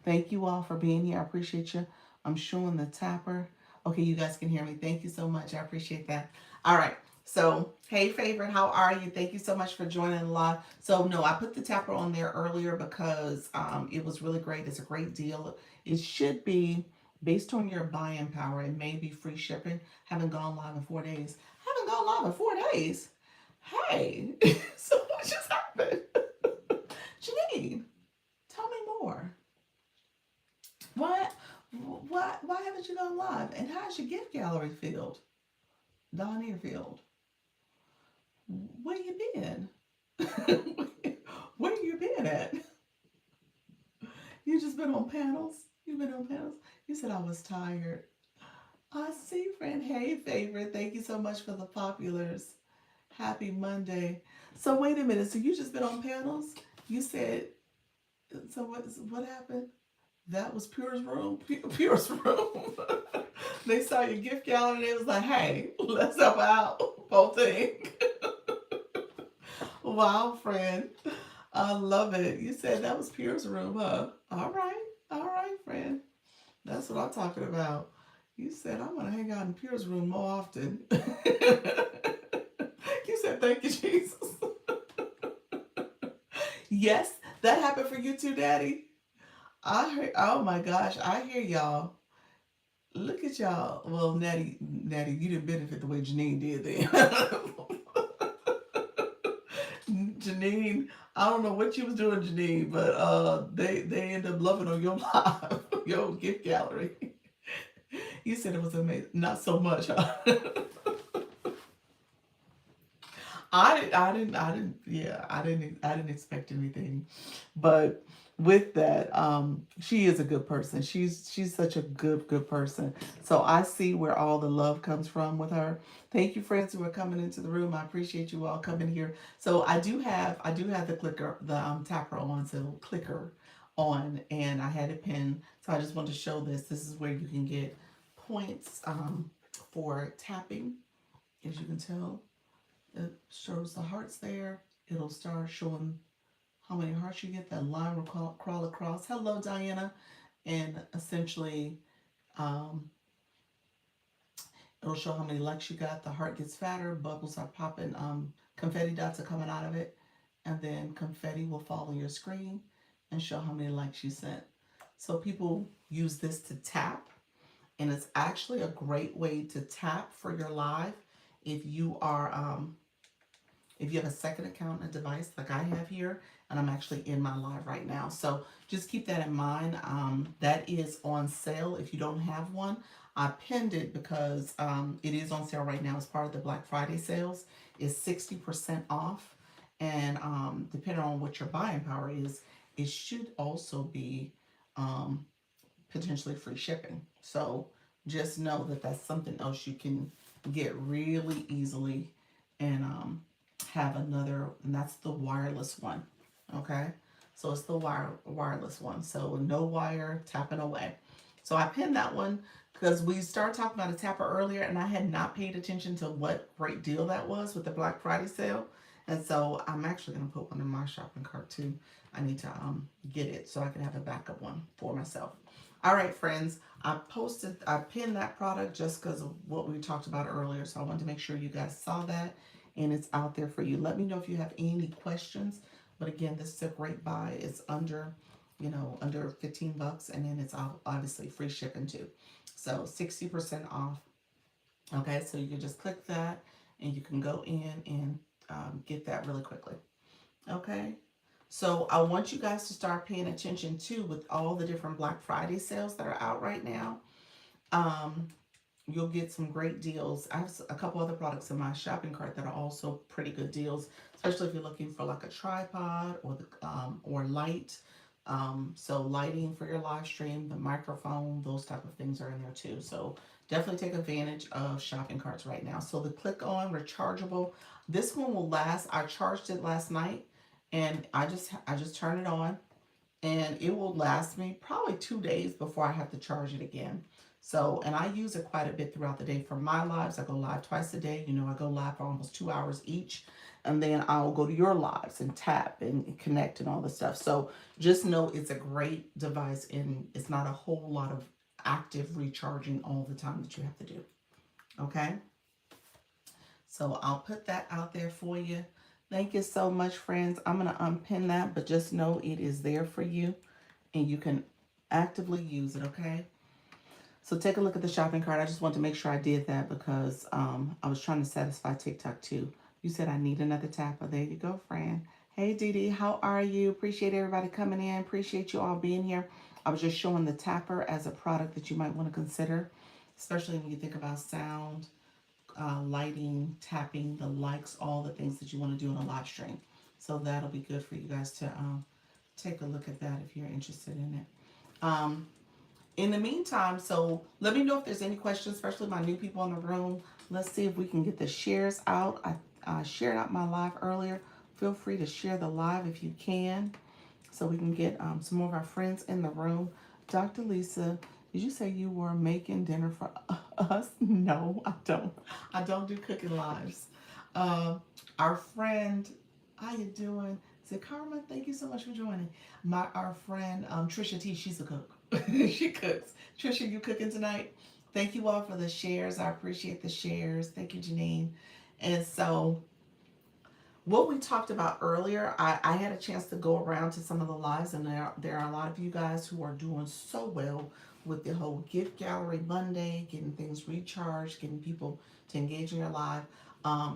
Thank you all for being here. I appreciate you. I'm showing the tapper. Okay, you guys can hear me. Thank you so much. I appreciate that. All right. So, hey, favorite, how are you? Thank you so much for joining the live. So, no, I put the tapper on there earlier because it was really great. It's a great deal. It should be based on your buying power. It may be free shipping. Haven't gone live in 4 days. Haven't gone live in 4 days. Hey, so what just happened? Janine, tell me more. What? Why haven't you gone live? And how's your gift gallery filled? Don Earfield. Where you been? Where you been at? You just been on panels? You been on panels? You said I was tired. I see, friend. Hey, favorite. Thank you so much for the populars. Happy Monday. So wait a minute. So you just been on panels? You said, so what happened? That was Pure's room. Pure's room. They saw your gift gallery and they was like, hey, let's help out. Whole thing. Wow, friend. I love it. You said that was Pierre's room, huh? All right, friend. That's what I'm talking about. You said I'm gonna hang out in Pierre's room more often. You said thank you, Jesus. Yes, that happened for you too, Daddy. I heard. Oh my gosh, I hear y'all. Look at y'all. Well, Natty, you didn't benefit the way Janine did then. Janine, I don't know what you was doing, Janine, but they end up loving on your live, your gift gallery. You said it was amazing. Not so much, huh? Yeah, I didn't expect anything, but with that, she is a good person. She's such a good person. So I see where all the love comes from with her. Thank you, friends who are coming into the room. I appreciate you all coming here. So I do have the clicker, the tapper on, so clicker on, and I had it pinned. So I just want to show this. This is where you can get points for tapping, as you can tell. It shows the hearts there. It'll start showing how many hearts you get. That line will crawl across. Hello, Diana. And essentially, um, it'll show how many likes you got. The heart gets fatter. Bubbles are popping. Confetti dots are coming out of it. And then confetti will fall on your screen and show how many likes you sent. So people use this to tap. And it's actually a great way to tap for your live if you are if you have a second account and a device like I have here, and I'm actually in my live right now. So just keep that in mind. That is on sale if you don't have one. I pinned it because it is on sale right now as part of the Black Friday sales. It's 60% off. And depending on what your buying power is, it should also be um, potentially free shipping. So just know that that's something else you can get really easily and have another, and that's the wireless one. Okay, so it's the wireless one. So no wire, tapping away. So I pinned that one because we started talking about a tapper earlier, and I had not paid attention to what great deal that was with the Black Friday sale. And so I'm actually gonna put one in my shopping cart too. I need to get it so I can have a backup one for myself. All right, friends, I pinned that product just because of what we talked about earlier. So I wanted to make sure you guys saw that and it's out there for you. Let me know if you have any questions. But again, this is a great buy. It's under, under 15 bucks, and then it's obviously free shipping too. So 60% off. Okay, so you can just click that and you can go in and get that really quickly. Okay. So I want you guys to start paying attention too with all the different Black Friday sales that are out right now. Um, you'll get some great deals. I have a couple other products in my shopping cart that are also pretty good deals, especially if you're looking for like a tripod or light. So lighting for your live stream, the microphone, those type of things are in there too. So definitely take advantage of shopping carts right now. So the click on rechargeable, this one will last. I charged it last night and I just turn it on and it will last me probably 2 days before I have to charge it again. So, and I use it quite a bit throughout the day for my lives. I go live twice a day. I go live for almost 2 hours each. And then I'll go to your lives and tap and connect and all this stuff. So just know it's a great device and it's not a whole lot of active recharging all the time that you have to do. Okay. So I'll put that out there for you. Thank you so much, friends. I'm going to unpin that, but just know it is there for you and you can actively use it, okay? So take a look at the shopping cart. I just want to make sure I did that because I was trying to satisfy TikTok too. You said I need another tapper. There you go, friend. Hey, Dee Dee, how are you? Appreciate everybody coming in. Appreciate you all being here. I was just showing the tapper as a product that you might want to consider, especially when you think about sound, lighting, tapping, the likes, all the things that you want to do in a live stream. So that'll be good for you guys to take a look at that if you're interested in it. In the meantime, so let me know if there's any questions, especially my new people in the room. Let's see if we can get the shares out. I shared out my live earlier. Feel free to share the live if you can so we can get some more of our friends in the room. Dr. Lisa, did you say you were making dinner for us? No, I don't. I don't do cooking lives. Our friend, how you doing? Is it Carmen? Thank you so much for joining. Our friend Trisha T, she's a cook. She cooks. Trisha, you cooking tonight? Thank you all for the shares. I appreciate the shares. Thank you, Janine. And so, what we talked about earlier, I had a chance to go around to some of the lives, and there are a lot of you guys who are doing so well with the whole gift gallery Monday, getting things recharged, getting people to engage in your live.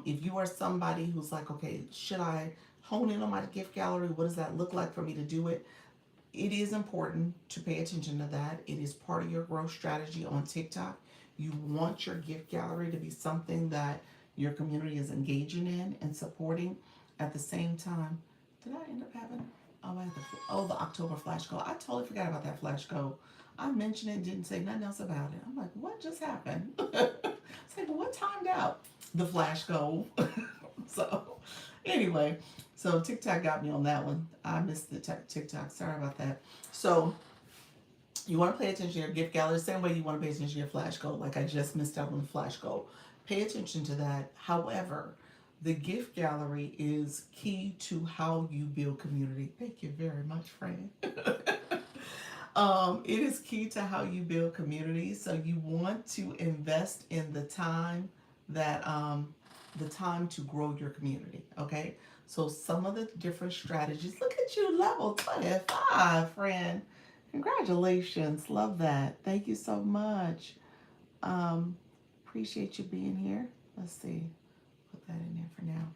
If you are somebody who's like, okay, should I hone in on my gift gallery? What does that look like for me to do it? It is important to pay attention to that. It is part of your growth strategy on TikTok. You want your gift gallery to be something that your community is engaging in and supporting. At the same time, did I end up having? Oh, the October flash goal. I totally forgot about that flash goal. I mentioned it, didn't say nothing else about it. I'm like, what just happened? It's like, what timed out the flash goal? So, anyway, so TikTok got me on that one. I missed the TikTok. Sorry about that. So you want to pay attention to your gift gallery, same way you want to pay attention to your flash goal. Like I just missed out on the flash goal. Pay attention to that. However, the gift gallery is key to how you build community. Thank you very much, friend. It is key to how you build community. So you want to invest in the time to grow your community. Okay. So some of the different strategies. Look at you, level 25, friend. Congratulations. Love that. Thank you so much. Um, Appreciate you being here. Let's see. Put that in there for now.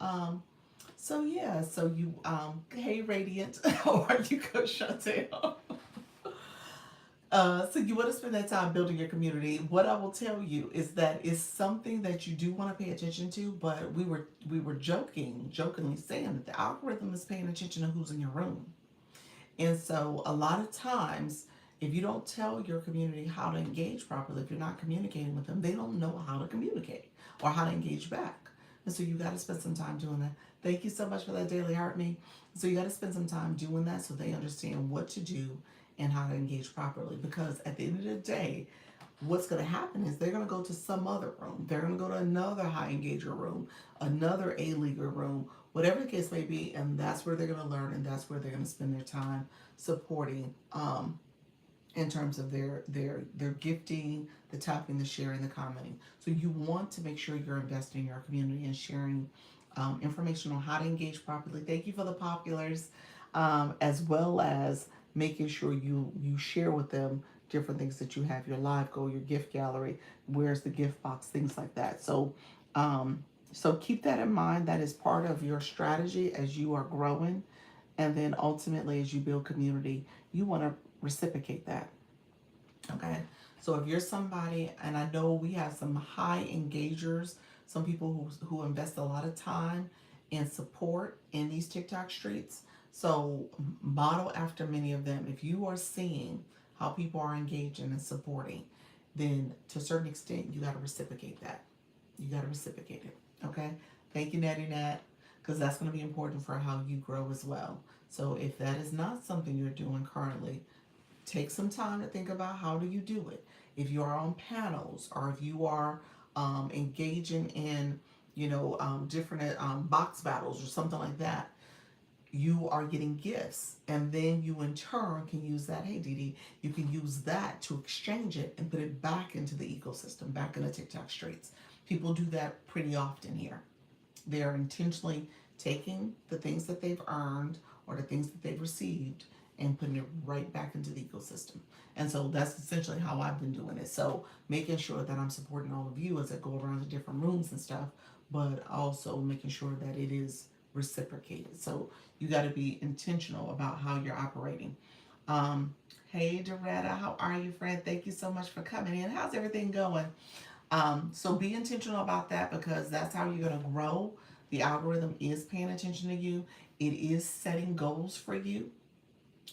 Um, so yeah, so you hey Radiant, how are you, Coach Chantel? So you want to spend that time building your community. What I will tell you is that it's something that you do want to pay attention to, but we were jokingly saying that the algorithm is paying attention to who's in your room. And so a lot of times, if you don't tell your community how to engage properly, if you're not communicating with them, they don't know how to communicate or how to engage back. And so you got to spend some time doing that. Thank you so much for that daily heart me. So you got to spend some time doing that so they understand what to do and how to engage properly. Because at the end of the day, what's going to happen is they're going to go to some other room. They're going to go to another high engager room, another A-leaguer room, whatever the case may be, and that's where they're going to learn, and that's where they're going to spend their time supporting in terms of their gifting, the tapping, the sharing, the commenting. So you want to make sure you're investing in your community and sharing information on how to engage properly. Thank you for the populars, as well as making sure you share with them different things that you have, your live goal, your gift gallery, where's the gift box, things like that. So keep that in mind. That is part of your strategy as you are growing. And then ultimately, as you build community, you want to reciprocate that. Okay. So if you're somebody, and I know we have some high engagers, some people who invest a lot of time and support in these TikTok streets. So model after many of them. If you are seeing how people are engaging and supporting, then to a certain extent, you got to reciprocate that. You got to reciprocate it. Okay. Thank you, Natty Nat, because that's going to be important for how you grow as well. So if that is not something you're doing currently, take some time to think about how do you do it. If you are on panels or if you are engaging in, different box battles or something like that, you are getting gifts, and then you in turn can use that. Hey, Dee Dee, you can use that to exchange it and put it back into the ecosystem, back in the TikTok streets. People do that pretty often here. They are intentionally taking the things that they've earned or the things that they've received and putting it right back into the ecosystem. And so that's essentially how I've been doing it. So making sure that I'm supporting all of you as I go around to different rooms and stuff, but also making sure that it is reciprocated. So you got to be intentional about how you're operating. Um, hey, Doretta, how are you, friend? Thank you so much for coming in. How's everything going? So be intentional about that because that's how you're going to grow. The algorithm is paying attention to you. It is setting goals for you.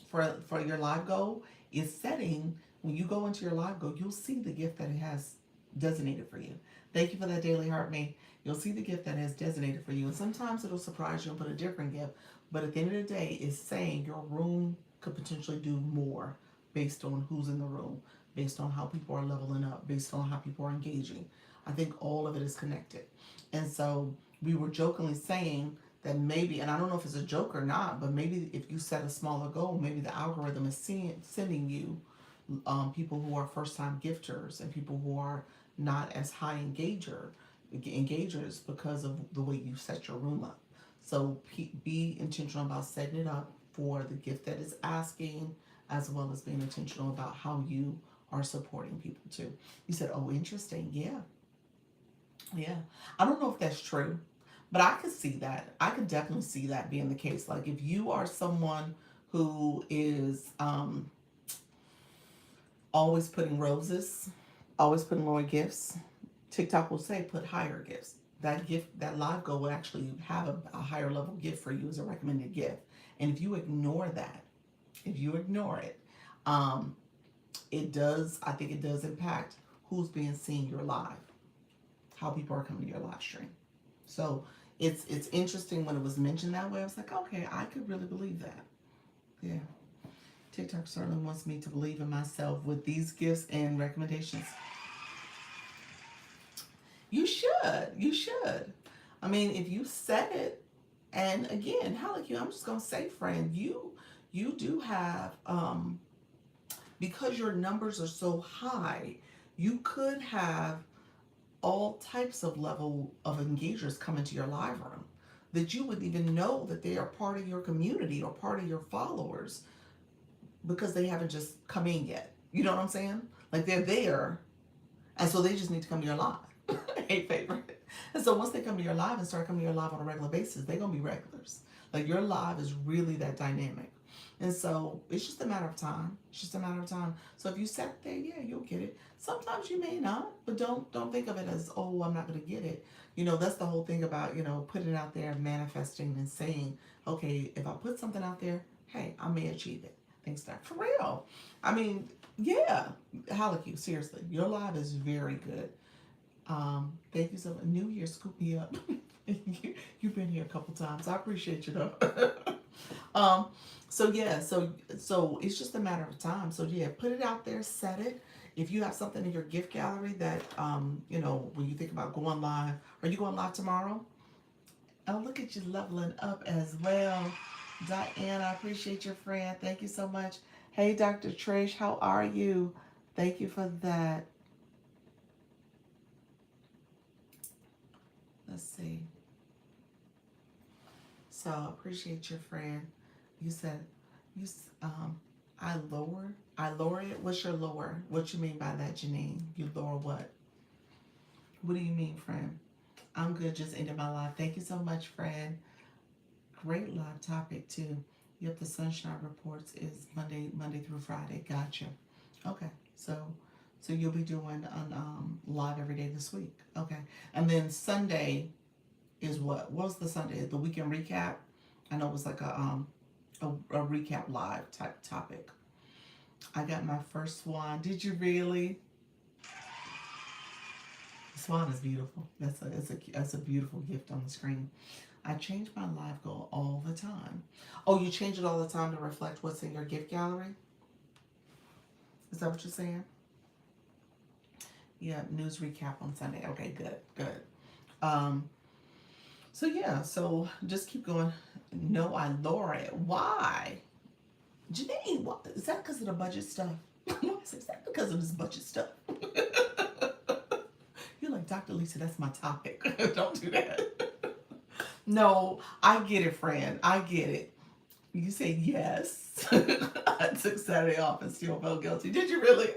For your live goal is setting, when you go into your live goal, you'll see the gift that it has designated for you. Thank you for that daily heart me. You'll see the gift that has designated for you. And sometimes it'll surprise you and put a different gift. But at the end of the day, it's saying your room could potentially do more based on who's in the room, based on how people are leveling up, based on how people are engaging. I think all of it is connected. And so we were jokingly saying that maybe, and I don't know if it's a joke or not, but maybe if you set a smaller goal, maybe the algorithm is sending you people who are first time gifters and people who are not as high engagers because of the way you set your room up. So be intentional about setting it up for the gift that is asking, as well as being intentional about how you are supporting people too. You said, oh, interesting. Yeah, yeah. I don't know if that's true, but I could see that. I could definitely see that being the case. Like if you are someone who is always putting roses, always putting more gifts, TikTok will say put higher gifts. That gift, that live goal will actually have a higher level gift for you as a recommended gift. And if you ignore that, if you ignore it, um, it does, I think it does impact who's being seen your live, how people are coming to your live stream. So it's interesting when it was mentioned that way. I was like, okay, I could really believe that. Yeah. TikTok certainly wants me to believe in myself with these gifts and recommendations. You should. You should. I mean, if you set it, and again, how like you, I'm just gonna say, friend, you do have because your numbers are so high, you could have all types of level of engagers come into your live room that you wouldn't even know that they are part of your community or part of your followers because they haven't just come in yet. You know what I'm saying? Like they're there, and so they just need to come to your live. Hey, favorite. And so once they come to your live and start coming to your live on a regular basis, they're gonna be regulars. Like your live is really that dynamic. And so it's just a matter of time. It's just a matter of time. So if you set there, yeah, you'll get it. Sometimes you may not, but don't think of it as, oh, I'm not gonna get it. You know, that's the whole thing about, you know, putting it out there, manifesting and saying, okay, if I put something out there, hey, I may achieve it. Thanks, that for real. I mean, yeah, Halleck, seriously, your live is very good. Thank you so much. New Year, scoop me up. You've been here a couple times. I appreciate you though. um, so yeah, so it's just a matter of time. So yeah, put it out there, set it. If you have something in your gift gallery that you know, when you think about going live, are you going live tomorrow? Oh, look at you leveling up as well. Diane, I appreciate your friend. Thank you so much. Hey, Dr. Trish, how are you? Thank you for that. Let's see. So I appreciate your friend. You said I lower it. What's your lower? What you mean by that, Janine? You lower what? What do you mean, friend? I'm good. Just ended my live. Thank you so much, friend. Great live topic too. Yep, the sunshine reports is Monday through Friday. Gotcha. Okay, so you'll be doing on live every day this week. Okay, and then Sunday is what? What was the Sunday? The weekend recap. I know it was like a recap live type topic. I got my first swan. Did you really? The swan is beautiful. That's a beautiful gift on the screen. I change my live goal all the time. Oh, you change it all the time to reflect what's in your gift gallery? Is that what you're saying? Yeah, news recap on Sunday. Okay, good, good. Um, so yeah, so just keep going. No, I lower it. Why? Janine, what, is that because of the budget stuff? Is that because of this budget stuff? You're like, Dr. Lisa, that's my topic. Don't do that. No, I get it, friend. I get it. You say yes. I took Saturday off and still felt guilty. Did you really?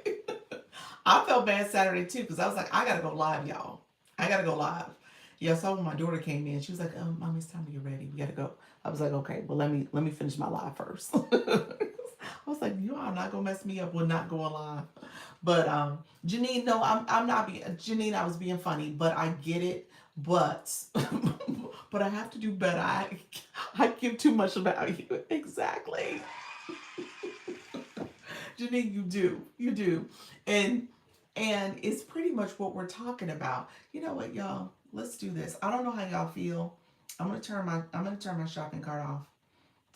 I felt bad Saturday too because I was like, I gotta go live, y'all. I gotta go live. Yeah, so when my daughter came in, she was like, Mommy, it's time to get ready. We gotta go. I was like, okay, well let me finish my live first. I was like, you are not gonna mess me up with not going live. But Janine, no, I'm not being Janine, I was being funny, but I get it. But but I have to do better. I give too much value. Exactly. Janine, you do. You do. And it's pretty much what we're talking about. You know what, y'all? Let's do this. I don't know how y'all feel. I'm gonna turn my shopping cart off.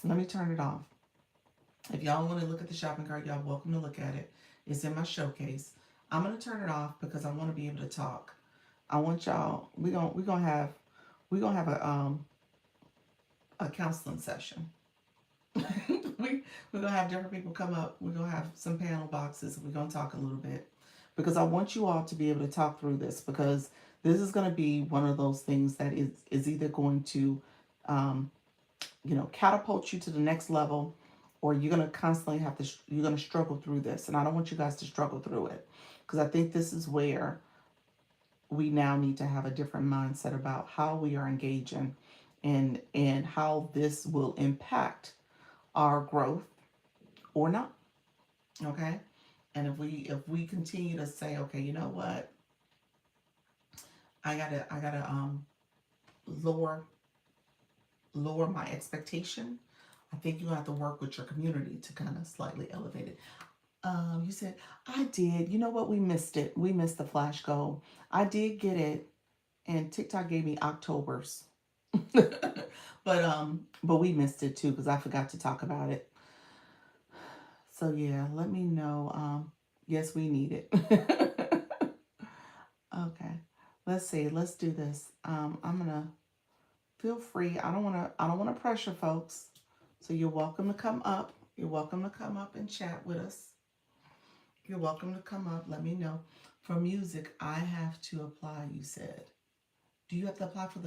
Let me turn it off. If y'all want to look at the shopping cart, y'all welcome to look at it. It's in my showcase. I'm gonna turn it off because I want to be able to talk. I want y'all. We gonna have a a counseling session. We're gonna have different people come up. We're gonna have some panel boxes. We're gonna talk a little bit because I want you all to be able to talk through this because this is gonna be one of those things that is either going to um, catapult you to the next level, or you're gonna constantly have to you're gonna struggle through this, and I don't want you guys to struggle through it because I think this is where we now need to have a different mindset about how we are engaging and how this will impact our growth or not. Okay. And if we continue to say, okay, you know what, I gotta lower lower my expectation. I think you have to work with your community to kind of slightly elevate it. You said I did. You know what? We missed it. We missed the flash goal. I did get it, and TikTok gave me October's, but we missed it too because I forgot to talk about it. So yeah, let me know. Yes, we need it. Okay, let's see. Let's do this. I'm gonna feel free. I don't wanna pressure folks. So you're welcome to come up. You're welcome to come up and chat with us. You're welcome to come up. Let me know. For music, I have to apply. You said. Do you have to apply for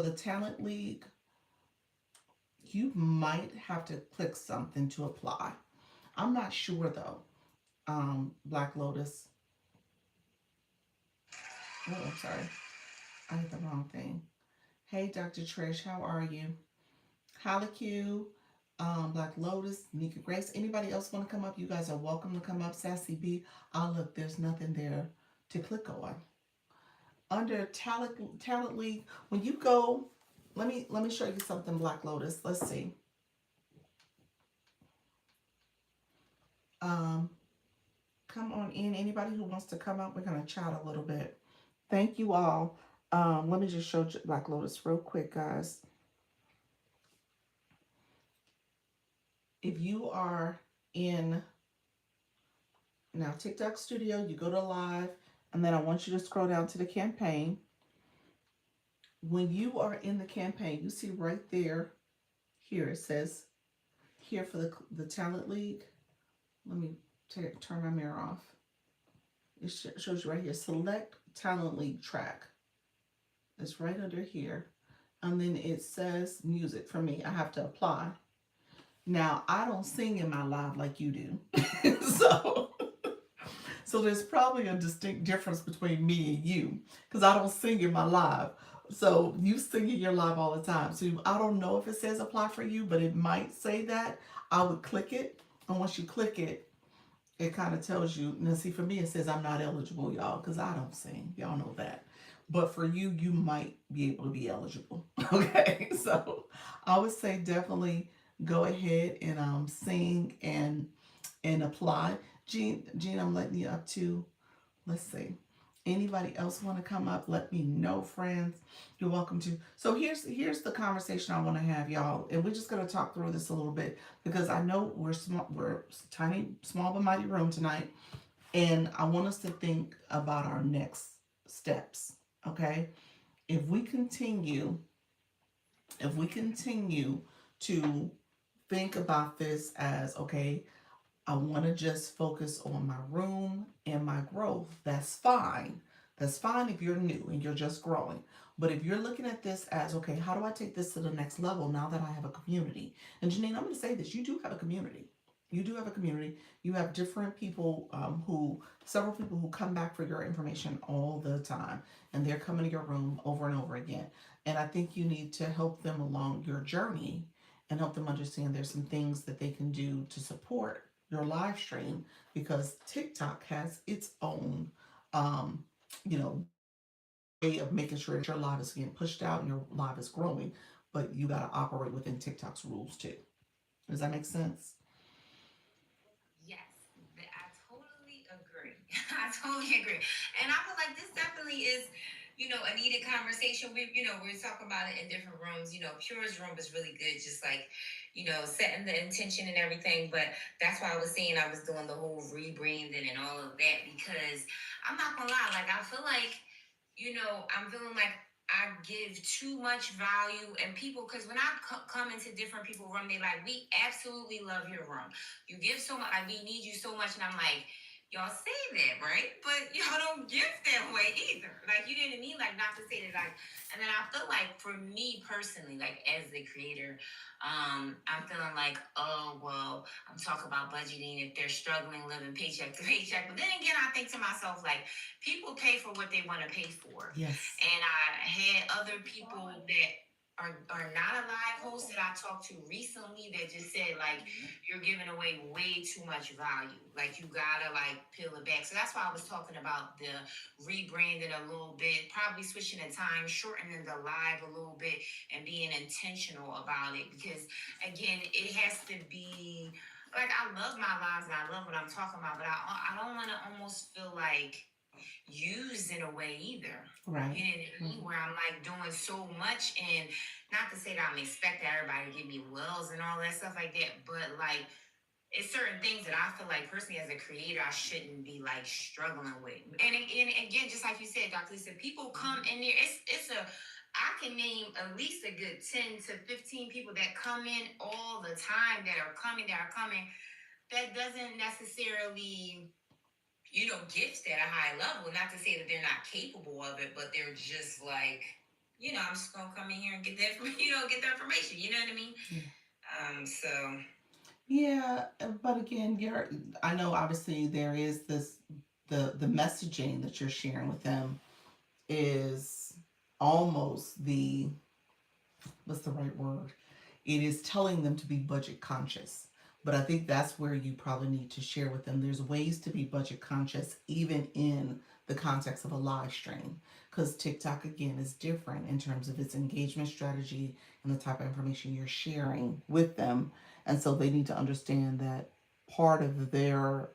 the talent league? You might have to click something to apply. I'm not sure though. Black Lotus. Oh, I'm sorry. I hit the wrong thing. Hey, Dr. Trish, how are you? Halicu, Black Lotus, Nika Grace. Anybody else want to come up? You guys are welcome to come up. Sassy B. Oh, look, there's nothing there to click on. Under talent league, when you go, let me show you something. Black Lotus. Let's see. Um, Come on in. Anybody who wants to come up, we're gonna chat a little bit. Thank you all. Let me just show Black Lotus real quick, guys. If you are in now TikTok Studio, you go to live, and then I want you to scroll down to the campaign. When you are in the campaign, you see right there, here it says, here for the Talent League. Let me turn my mirror off. It shows you right here, select Talent League track. It's right under here. And then it says music for me. I have to apply. Now, I don't sing in my live like you do. so So there's probably a distinct difference between me and you because I don't sing in my live. So you sing in your live all the time. So I don't know if it says apply for you, but it might say that. I would click it. And once you click it, it kind of tells you. Now, see, for me, it says I'm not eligible, y'all, because I don't sing. Y'all know that. But for you, you might be able to be eligible. Okay. So I would say definitely go ahead and sing and apply. Gene, I'm letting you up too. Let's see. Anybody else want to come up? Let me know, friends. You're welcome to. So here's the conversation I want to have, y'all, and we're just gonna talk through this a little bit because I know we're small, we're tiny, small but mighty room tonight, and I want us to think about our next steps. Okay, if we continue, if we continue to think about this as okay, I want to just focus on my room and my growth. That's fine. That's fine if you're new and you're just growing. But if you're looking at this as, okay, how do I take this to the next level now that I have a community? And Janine, I'm going to say this, you do have a community. You do have a community. You have different people several people who come back for your information all the time. And they're coming to your room over and over again. And I think you need to help them along your journey and help them understand there's some things that they can do to support your live stream because TikTok has its own, um, way of making sure that your live is getting pushed out and your live is growing, but you got to operate within TikTok's rules too. Does that make sense? Yes, I totally agree. I totally agree. And I feel like this definitely is, a needed conversation. We're talking about it in different rooms. Pure's room is really good, just like, setting the intention and everything. But that's why I was saying I was doing the whole rebranding and all of that because I'm not gonna lie, like I feel like, I'm feeling like I give too much value, and people, because when I come into different people's room, they like, we absolutely love your room. You give so much, like we need you so much, and I'm like, y'all say that, right? But y'all don't give that way either. Like, you know what I mean? Like, not to say that, like, and then I feel like for me personally, like as the creator, I'm feeling like, oh well, I'm talking about budgeting if they're struggling, living paycheck to paycheck. But then again, I think to myself, like, people pay for what they want to pay for. Yes. And I had other people that are not a live host that I talked to recently that just said, like, you're giving away way too much value. Like, you gotta like peel it back. So that's why I was talking about the rebranding a little bit, probably switching the time, shortening the live a little bit, and being intentional about it. Because again, it has to be like, I love my lives and I love what I'm talking about, but I don't want to almost feel like used in a way either. Right. You know what I mean? Where I'm like doing so much, and not to say that I'm expecting everybody to give me wells and all that stuff like that, but like it's certain things that I feel like personally as a creator I shouldn't be like struggling with. And again, just like you said, Dr. Lisa, people come in there. It's a I can name at least a good 10 to 15 people that come in all the time that are coming that doesn't necessarily gifts at a high level. Not to say that they're not capable of it, but they're just like, I'm just gonna come in here and get that, get the information. You know what I mean? Yeah. So Yeah, but again, I know obviously there is this the messaging that you're sharing with them is almost the what's the right word? It is telling them to be budget conscious. But I think that's where you probably need to share with them. There's ways to be budget conscious even in the context of a live stream. Because TikTok, again, is different in terms of its engagement strategy and the type of information you're sharing with them. And so they need to understand that part of their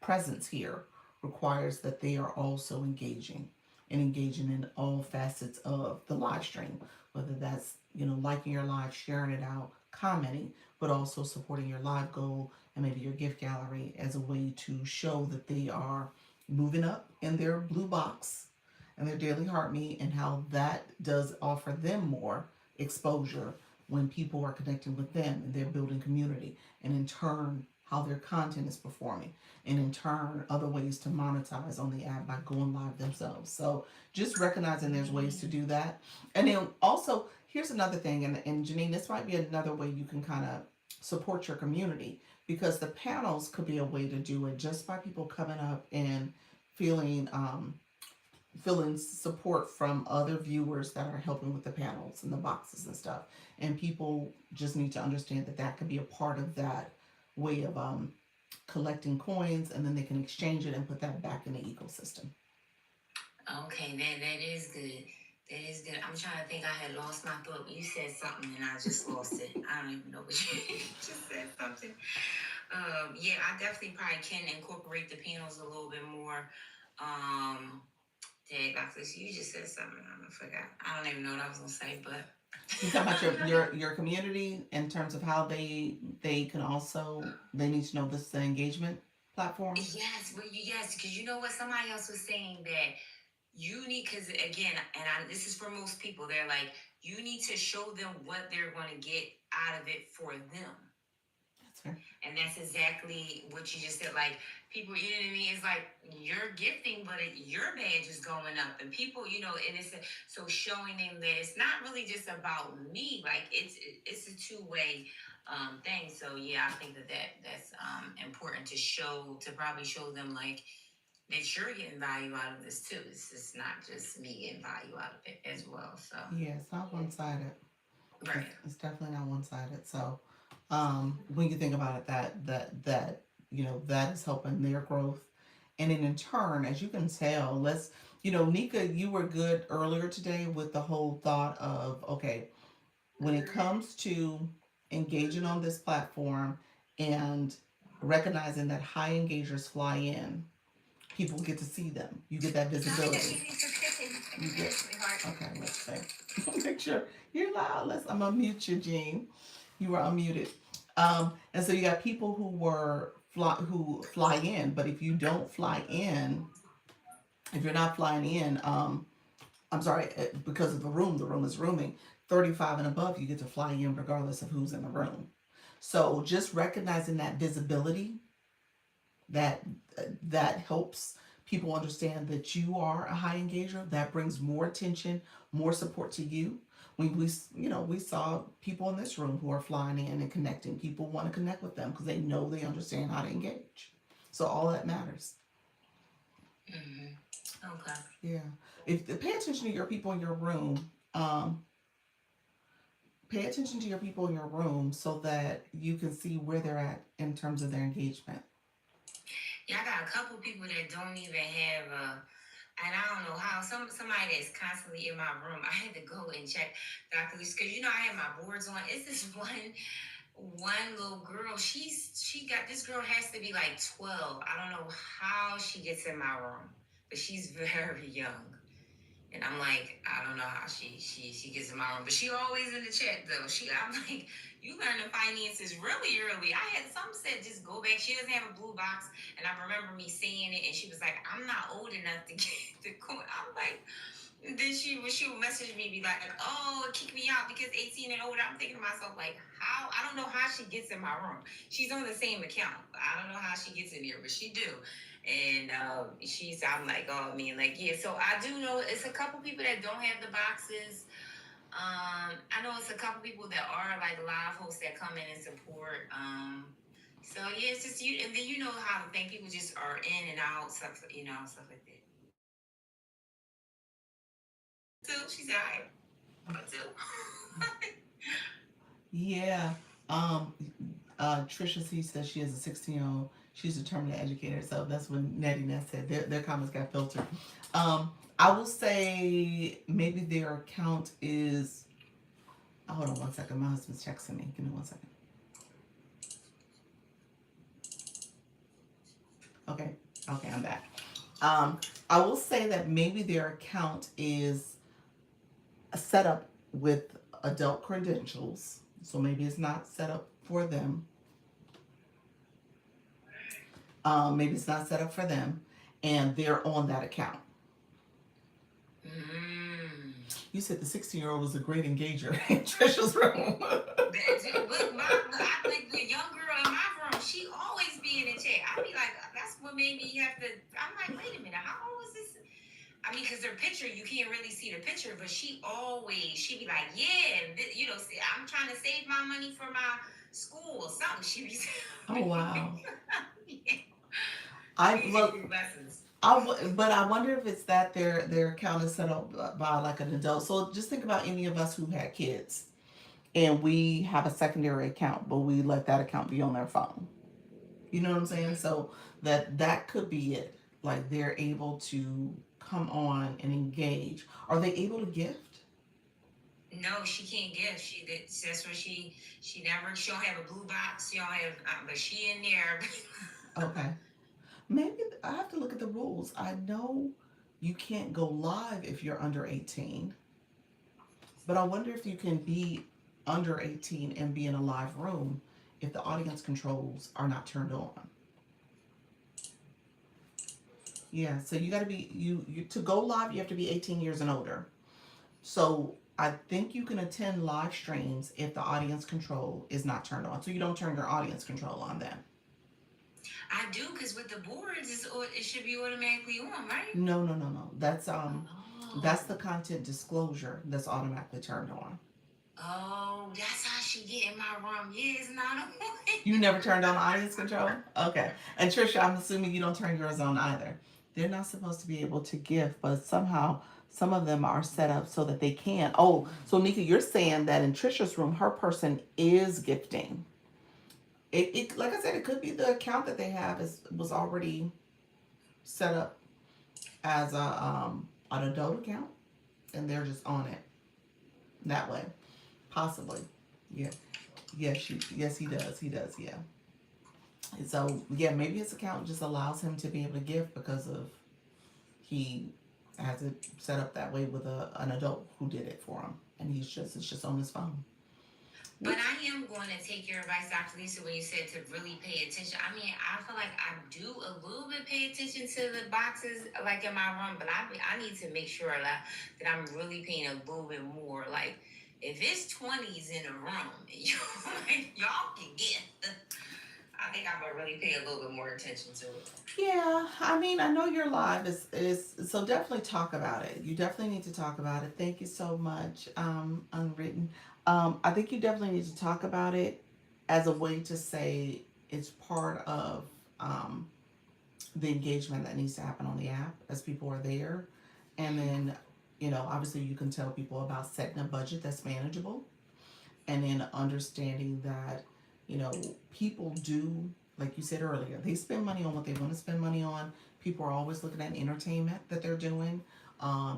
presence here requires that they are also engaging and engaging in all facets of the live stream, whether that's, liking your live, sharing it out, commenting, but also supporting your live goal and maybe your gift gallery as a way to show that they are moving up in their blue box and their daily heart meet, and how that does offer them more exposure when people are connecting with them and they're building community, and in turn how their content is performing, and in turn other ways to monetize on the app by going live themselves. So just recognizing there's ways to do that. And then also here's another thing, and Janine, this might be another way you can kind of support your community, because the panels could be a way to do it just by people coming up and feeling feeling support from other viewers that are helping with the panels and the boxes and stuff. And people just need to understand that that could be a part of that way of collecting coins, and then they can exchange it and put that back in the ecosystem. okay, that is good. That is good. I'm trying to think. I had lost my thought. You said something and I just lost it. I don't even know what you just said something. Yeah, I definitely probably can incorporate the panels a little bit more. Dang, Dr. You just said something. I forgot. I don't even know what I was gonna say, but You talk about your community in terms of how they can also, they need to know this is the engagement platform. yes, but yes, because you know what? Somebody else was saying that you need, because again, this is for most people. They're like, you need to show them what they're going to get out of it for them. That's fair. And that's exactly what you just said. Like, people, you know what I mean? It's like you're gifting, but your badge is going up, and people, and so showing them that it's not really just about me. Like, it's a two-way thing. So yeah, I think that's important to probably show them, like, that you're getting value out of this too. It's just not just me getting value out of it as well. So Yeah, it's not one sided. right. It's definitely not one sided. So when you think about it, that that is helping their growth, and then in turn, as you can tell, Nika, you were good earlier today with the whole thought of, okay, when it comes to engaging on this platform and recognizing that high engagers fly in, people get to see them. You get that visibility. You get okay. Let's say make sure you're loud. I'm gonna mute you, Jean. You were unmuted. And so you got people who fly in, but if you don't fly in, if you're not flying in, I'm sorry, because of the room is rooming. 35 and above, you get to fly in regardless of who's in the room. So just recognizing that visibility, that that helps people understand that you are a high engager. That brings more attention, more support to you. We saw people in this room who are flying in and connecting. People want to connect with them because they know they understand how to engage. So all that matters. Mm-hmm. Okay. Yeah. If pay attention to your people in your room. Pay attention to your people in your room so that you can see where they're at in terms of their engagement. Yeah, I got a couple people that don't even have and I don't know how somebody that's constantly in my room. I had to go and check Dr. Lisa because I have my boards on. It's this one little girl. She got this girl has to be like 12. I don't know how she gets in my room, but she's very young. And I'm like, I don't know how she gets in my room, but she always in the chat though. I'm like, you learn the finances really early. I had some said just go back. She doesn't have a blue box, and I remember me saying it, and she was like, I'm not old enough to get the coin. I'm like, then she would message me, be like, "Oh, kick me out because 18 and older." I'm thinking to myself, like, how? I don't know how she gets in my room. She's on the same account. I don't know how she gets in there, but she do. And I'm like, oh man, like yeah. So I do know it's a couple people that don't have the boxes. I know it's a couple people that are like live hosts that come in and support. So yeah, it's just you, and then you know how to think people just are in and out, stuff, stuff like that. So she said, "All right." Yeah. Um, Trisha C says she is a 16-year-old. She's determined to educate herself. That's when Nettie Ness said their comments got filtered. I will say maybe their account is. Hold on one second. My husband's texting me. Give me one second. Okay. Okay, I'm back. Um, I will say that maybe their account is set up with adult credentials. So maybe it's not set up for them. Maybe it's not set up for them, and they're on that account. Mm. You said the 16-year-old was a great engager in Trisha's room. I think the young girl in my room, she always be in the chat. I be like, that's what made me have to. I'm like, wait a minute, how old is this? I mean, because her picture, you can't really see the picture, but she be like, yeah, I'm trying to save my money for my school or something. She be Oh wow. yeah. I She well, be lessons. but I wonder if it's that their account is set up by like an adult. So just think about any of us who had kids and we have a secondary account, but we let that account be on their phone. You know what I'm saying? Mm-hmm. So that could be it. Like they're able to come on and engage. Are they able to gift? No, she can't give. That's where she don't have a blue box. She don't have, but she in there. Okay. Maybe I have to look at the rules. I know you can't go live if you're under 18, but I wonder if you can be under 18 and be in a live room if the audience controls are not turned on. Yeah, so you got to be you to go live, you have to be 18 years and older. So I think you can attend live streams if the audience control is not turned on. So you don't turn your audience control on then. I do because with the boards, it should be automatically on, right? No, no, no, no. That's the Oh. content disclosure that's automatically turned on. Oh, that's how she get in my room. Yeah, it's not on. You never turned on audience control? Okay. And Trisha, I'm assuming you don't turn yours on either. They're not supposed to be able to gift, but somehow some of them are set up so that they can. Oh, so Nika, you're saying that in Trisha's room, her person is gifting. It like I said, it could be the account that they have was already set up as an adult account, and they're just on it that way, possibly. Yeah. Yes, he does. He does. Yeah. And so yeah, maybe his account just allows him to be able to give because of he has it set up that way with an adult who did it for him, and it's just on his phone. But Which, I am going to take your advice, Dr. Lisa, when you said to really pay attention. I mean, I feel like I do a little bit pay attention to the boxes, like in my room, but I need to make sure that I'm really paying a little bit more. Like, if it's 20s in a room, y'all can get. I think I'm gonna really pay a little bit more attention to it. yeah, I mean, I know your live is so definitely talk about it. You definitely need to talk about it. Thank you so much, Unwritten. I think you definitely need to talk about it as a way to say it's part of um, the engagement that needs to happen on the app as people are there. And then, obviously you can tell people about setting a budget that's manageable, and then understanding that people do, like you said earlier, they spend money on what they want to spend money on. People are always looking at entertainment that they're doing.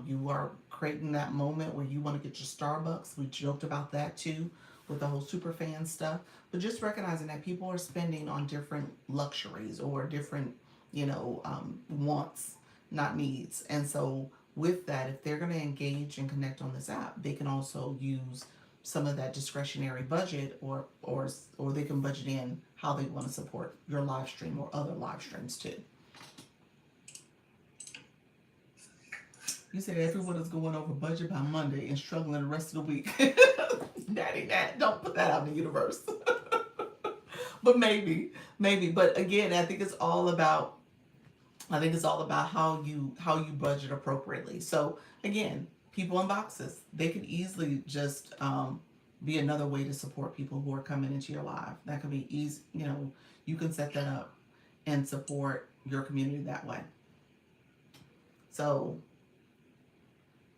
You are creating that moment where you want to get your Starbucks. We joked about that too with the whole super fan stuff, but just recognizing that people are spending on different luxuries or different wants, not needs. And so with that, if they're going to engage and connect on this app, they can also use some of that discretionary budget, or they can budget in how they want to support your live stream or other live streams too. You said everyone is going over budget by Monday and struggling the rest of the week. Daddy, that don't put that out in the universe. But maybe. But again, I think it's all about how you budget appropriately. So again, people in boxes, they could easily just be another way to support people who are coming into your live. That could be easy. You can set that up and support your community that way. So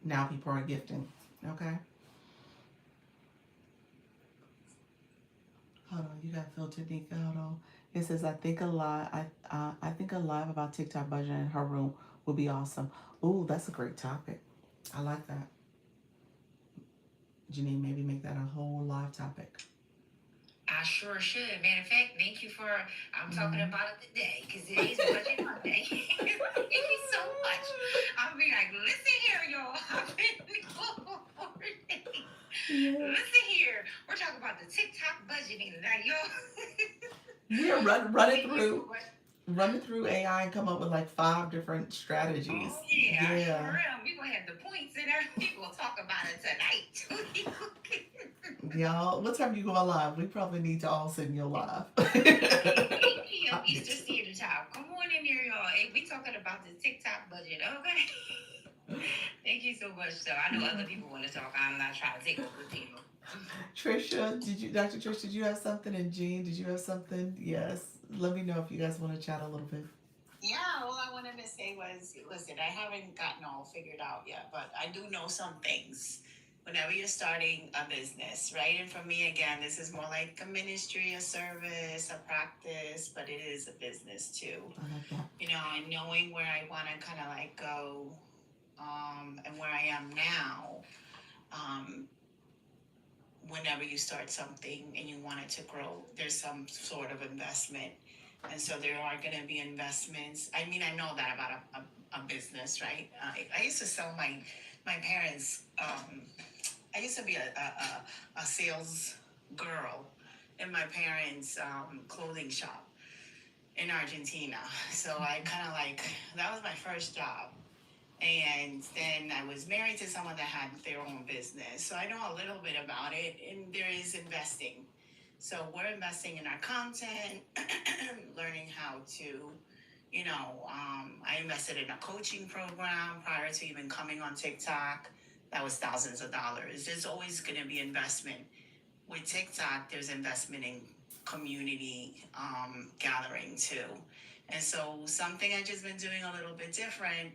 now people are gifting. Okay, hold on. You got filtered, Nika. Hold on. It says I think a live about TikTok budget in her room would be awesome. Ooh, that's a great topic. I like that. Janine, maybe make that a whole live topic. I sure should. Matter of fact, thank you for I'm talking Mm-hmm. about it today because today's Budget Monday. Thank you so much. I'll be like, listen here, y'all. I've been gone for 4 days. Yeah. Listen here. We're talking about the TikTok budgeting tonight, y'all. Yeah, run it Thank you so through. much. Run it through AI and come up with like 5 different Oh strategies. yeah, I Yeah. sure am. We're gonna have the points and everything. We'll talk about it tonight. Y'all, what time do you go live? We probably need to all sit in your live. 8 p.m. Eastern Standard Time. Come on in there, y'all. Hey, we talking about the TikTok budget, okay? Thank you so much. So I know other people want to talk. I'm not trying to take over the table. Trisha, Dr. Trish, did you have something? And Jean, did you have something? Yes. Let me know if you guys want to chat a little bit. Yeah, all I wanted to say was, listen, I haven't gotten all figured out yet, but I do know some things. Whenever you're starting a business, right? And for me, again, this is more like a ministry, a service, a practice, but it is a business too. I like that. And knowing where I want to kind of like go, and where I am now, um, whenever you start something and you want it to grow, there's some sort of investment. And so there are going to be investments. I mean, I know that about a business, right? I used to sell my parents. I used to be a sales girl in my parents' clothing shop in Argentina. So I kind of like, that was my first job. And then I was married to someone that had their own business. So I know a little bit about it. And there is investing. So we're investing in our content, learning how to, I invested in a coaching program prior to even coming on TikTok. That was thousands of dollars. There's always going to be investment. With TikTok, there's investment in community gathering too. And so something I've just been doing a little bit different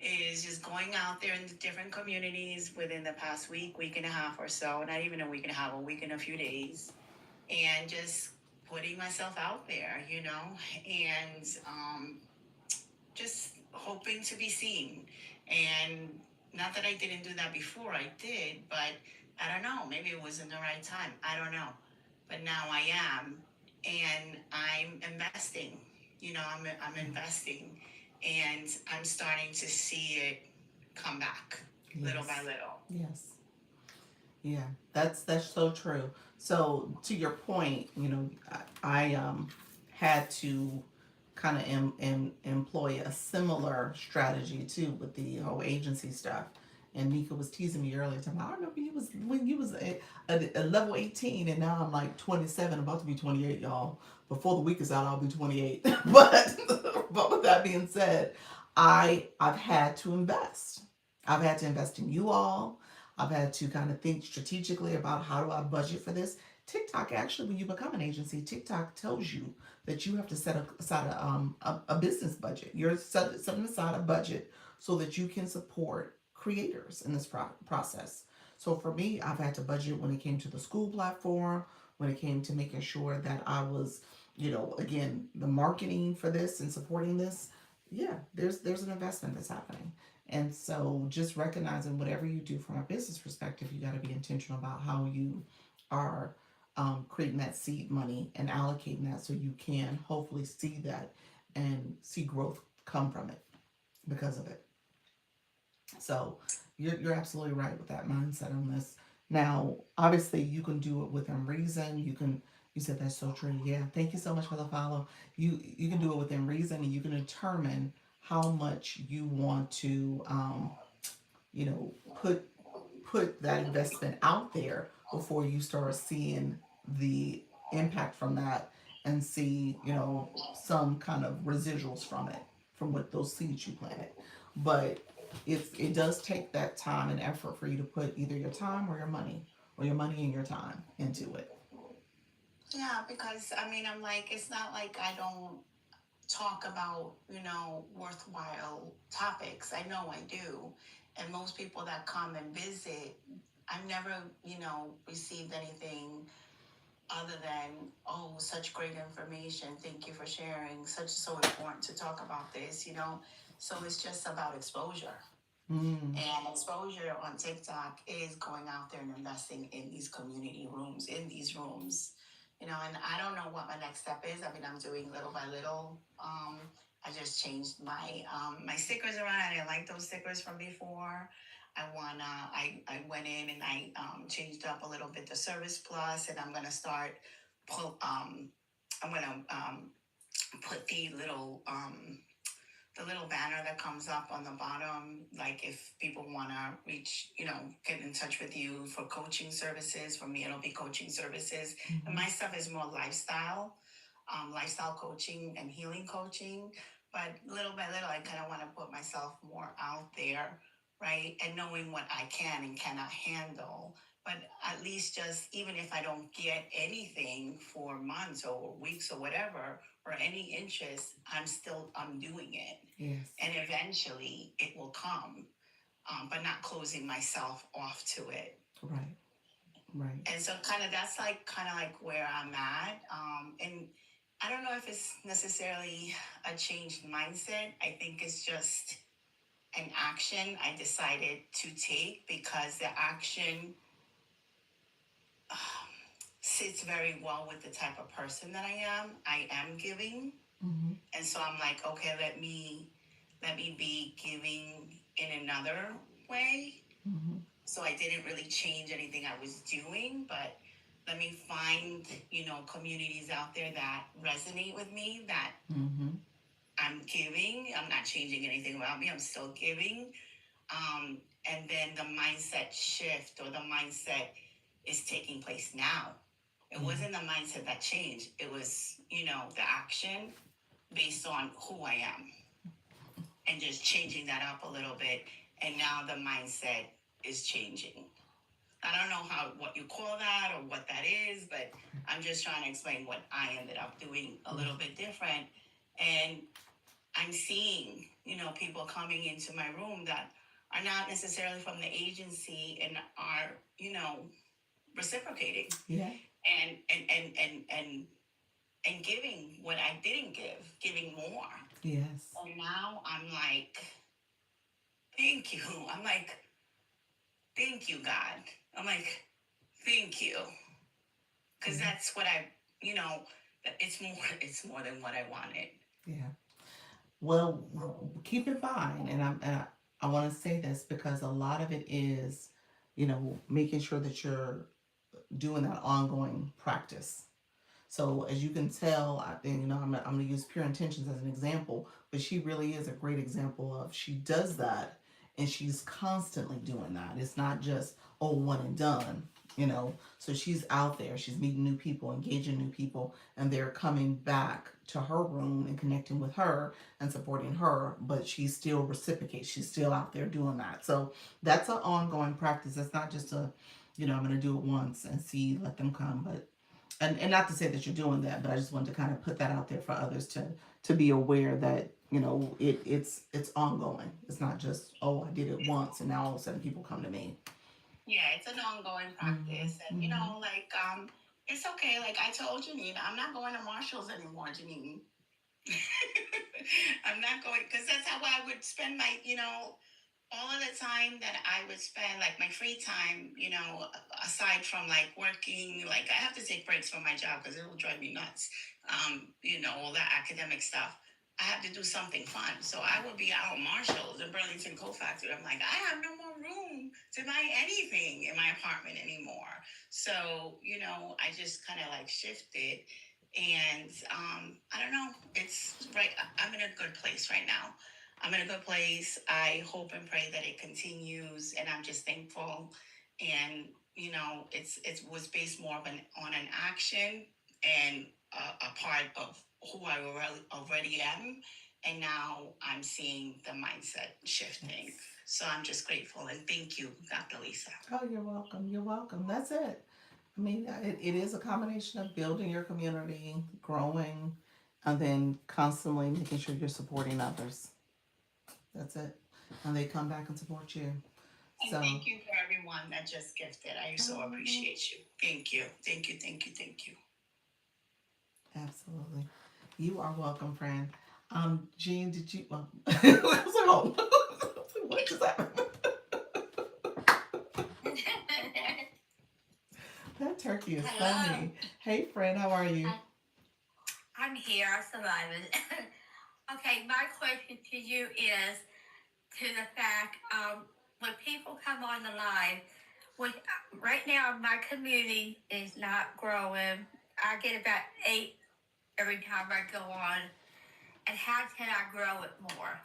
is just going out there in the different communities within the past week and a half or so, not even a week and a half, a week and a few days, and just putting myself out there, and just hoping to be seen. And not that I didn't do that before, I did, but I don't know, maybe it wasn't the right time. I don't know. But now I am, and I'm investing. I'm investing, and I'm starting to see it come back little by Yes. little. Yes. Yeah, that's so true. So to your point, I had to kind of employ a similar strategy too with the whole agency stuff. And Nika was teasing me earlier, talking about, I remember you was when you was a level 18, and now I'm like 27, about to be 28, y'all. Before the week is out, I'll be 28. But with that being said, I've had to invest. I've had to invest in you all. I've had to kind of think strategically about how do I budget for this. TikTok, actually, when you become an agency, TikTok tells you that you have to set aside a business budget. You're setting aside a budget so that you can support creators in this process. So for me, I've had to budget when it came to the school platform, when it came to making sure that I was, again, the marketing for this and supporting this. Yeah, there's an investment that's happening. And so just recognizing whatever you do from a business perspective, you got to be intentional about how you are creating that seed money and allocating that so you can hopefully see that and see growth come from it because of it. So you're absolutely right with that mindset on this. Now, obviously, you can do it within reason. You said that's so true. Yeah, thank you so much for the follow. You can do it within reason, and you can determine how much you want to you know put put that investment out there before you start seeing the impact from that and see some kind of residuals from it, from what those seeds you planted. But it does take that time and effort for you to put either your time or your money, or your money and your time into it. Yeah, because I mean, I'm like, it's not like I don't talk about, worthwhile topics. I know I do. And most people that come and visit, I've never, received anything other than, oh, such great information. Thank you for sharing. Such so important to talk about this. So it's just about exposure. Mm. And exposure on TikTok is going out there and investing in these community rooms, in these rooms. And I don't know what my next step is. I mean, I'm doing little by little. I just changed my stickers around. I didn't like those stickers from before. I went in and I changed up a little bit the Service Plus, and I'm gonna start pull. I'm gonna put the little banner that comes up on the bottom, like if people want to reach, get in touch with you for coaching services. For me, it'll be coaching services. And Mm-hmm. my stuff is more lifestyle coaching and healing coaching. But little by little, I kind of want to put myself more out there, right? And knowing what I can and cannot handle. But at least just even if I don't get anything for months or weeks or whatever, or any interest, I'm doing it, Yes. and eventually it will come. But not closing myself off to it. Right. Right. And so that's like kind of like where I'm at. And I don't know if it's necessarily a changed mindset. I think it's just an action I decided to take because the action sits very well with the type of person that I am. I am giving. Mm-hmm. And so I'm like, okay, let me be giving in another way. Mm-hmm. So I didn't really change anything I was doing, but let me find, communities out there that resonate with me, that Mm-hmm. I'm giving. I'm not changing anything about me. I'm still giving. And then the mindset shift or the mindset is taking place now. It Yeah. wasn't the mindset that changed. It was, the action based on who I am, and just changing that up a little bit. And now the mindset is changing. I don't know what you call that or what that is, but I'm just trying to explain what I ended up doing a Yeah. little bit different. And I'm seeing, people coming into my room that are not necessarily from the agency and are, reciprocating Yeah. and giving what I didn't give, giving more. Yes. And now I'm like, thank you. I'm like, thank you, God. I'm like, thank you. Because Yeah. that's what it's more than what I wanted. Yeah. Well, keep in mind, and I want to say this because a lot of it is making sure that you're doing that ongoing practice. So as you can tell, and I'm going to use Pure Intentions as an example, but she really is a great example of she does that, and she's constantly doing that. It's not just one and done. So she's out there, she's meeting new people, engaging new people, and they're coming back to her room and connecting with her and supporting her. But she still reciprocates. She's still out there doing that. So that's an ongoing practice. That's not just I'm going to do it once and see, let them come, but and not to say that you're doing that, but I just wanted to kind of put that out there for others to be aware that it's ongoing. It's not just, oh, I did it once and now all of a sudden people come to me. Yeah, it's an ongoing Mm-hmm. practice, and Mm-hmm. it's okay. Like I told Janine, I'm not going to Marshalls anymore, Janine. I'm not going because that's how I would spend my, all of the time that I would spend, like my free time, aside from like working, like I have to take breaks from my job because it will drive me nuts. All that academic stuff. I have to do something fun. So I would be out Marshalls and Burlington Coat Factory. I'm like, I have no more room to buy anything in my apartment anymore. So, I just kind of like shifted. And I don't know. It's right. I'm in a good place right now. I'm in a good place. I hope and pray that it continues, and I'm just thankful. And it was based more of on an action and a part of who I already am. And now I'm seeing the mindset shifting. Yes. So I'm just grateful and thank you, Dr. Lisa. Oh, you're welcome. You're welcome. That's it. I mean, it is a combination of building your community, growing, and then constantly making sure you're supporting others. That's it. And they come back and support you. And So, thank you for everyone that just gifted. I so oh, appreciate you. Thank you. Thank you. Thank you. Thank you. absolutely. You are welcome, friend. Jean, did you? Well, I was like, oh, what just happened? That turkey is Hello. funny. Hey, friend, how are you? I'm here. I survived. Okay, my question to you is to the fact when people come on the live, which right now my community is not growing. I get about 8 every time I go on. And how can I grow it more?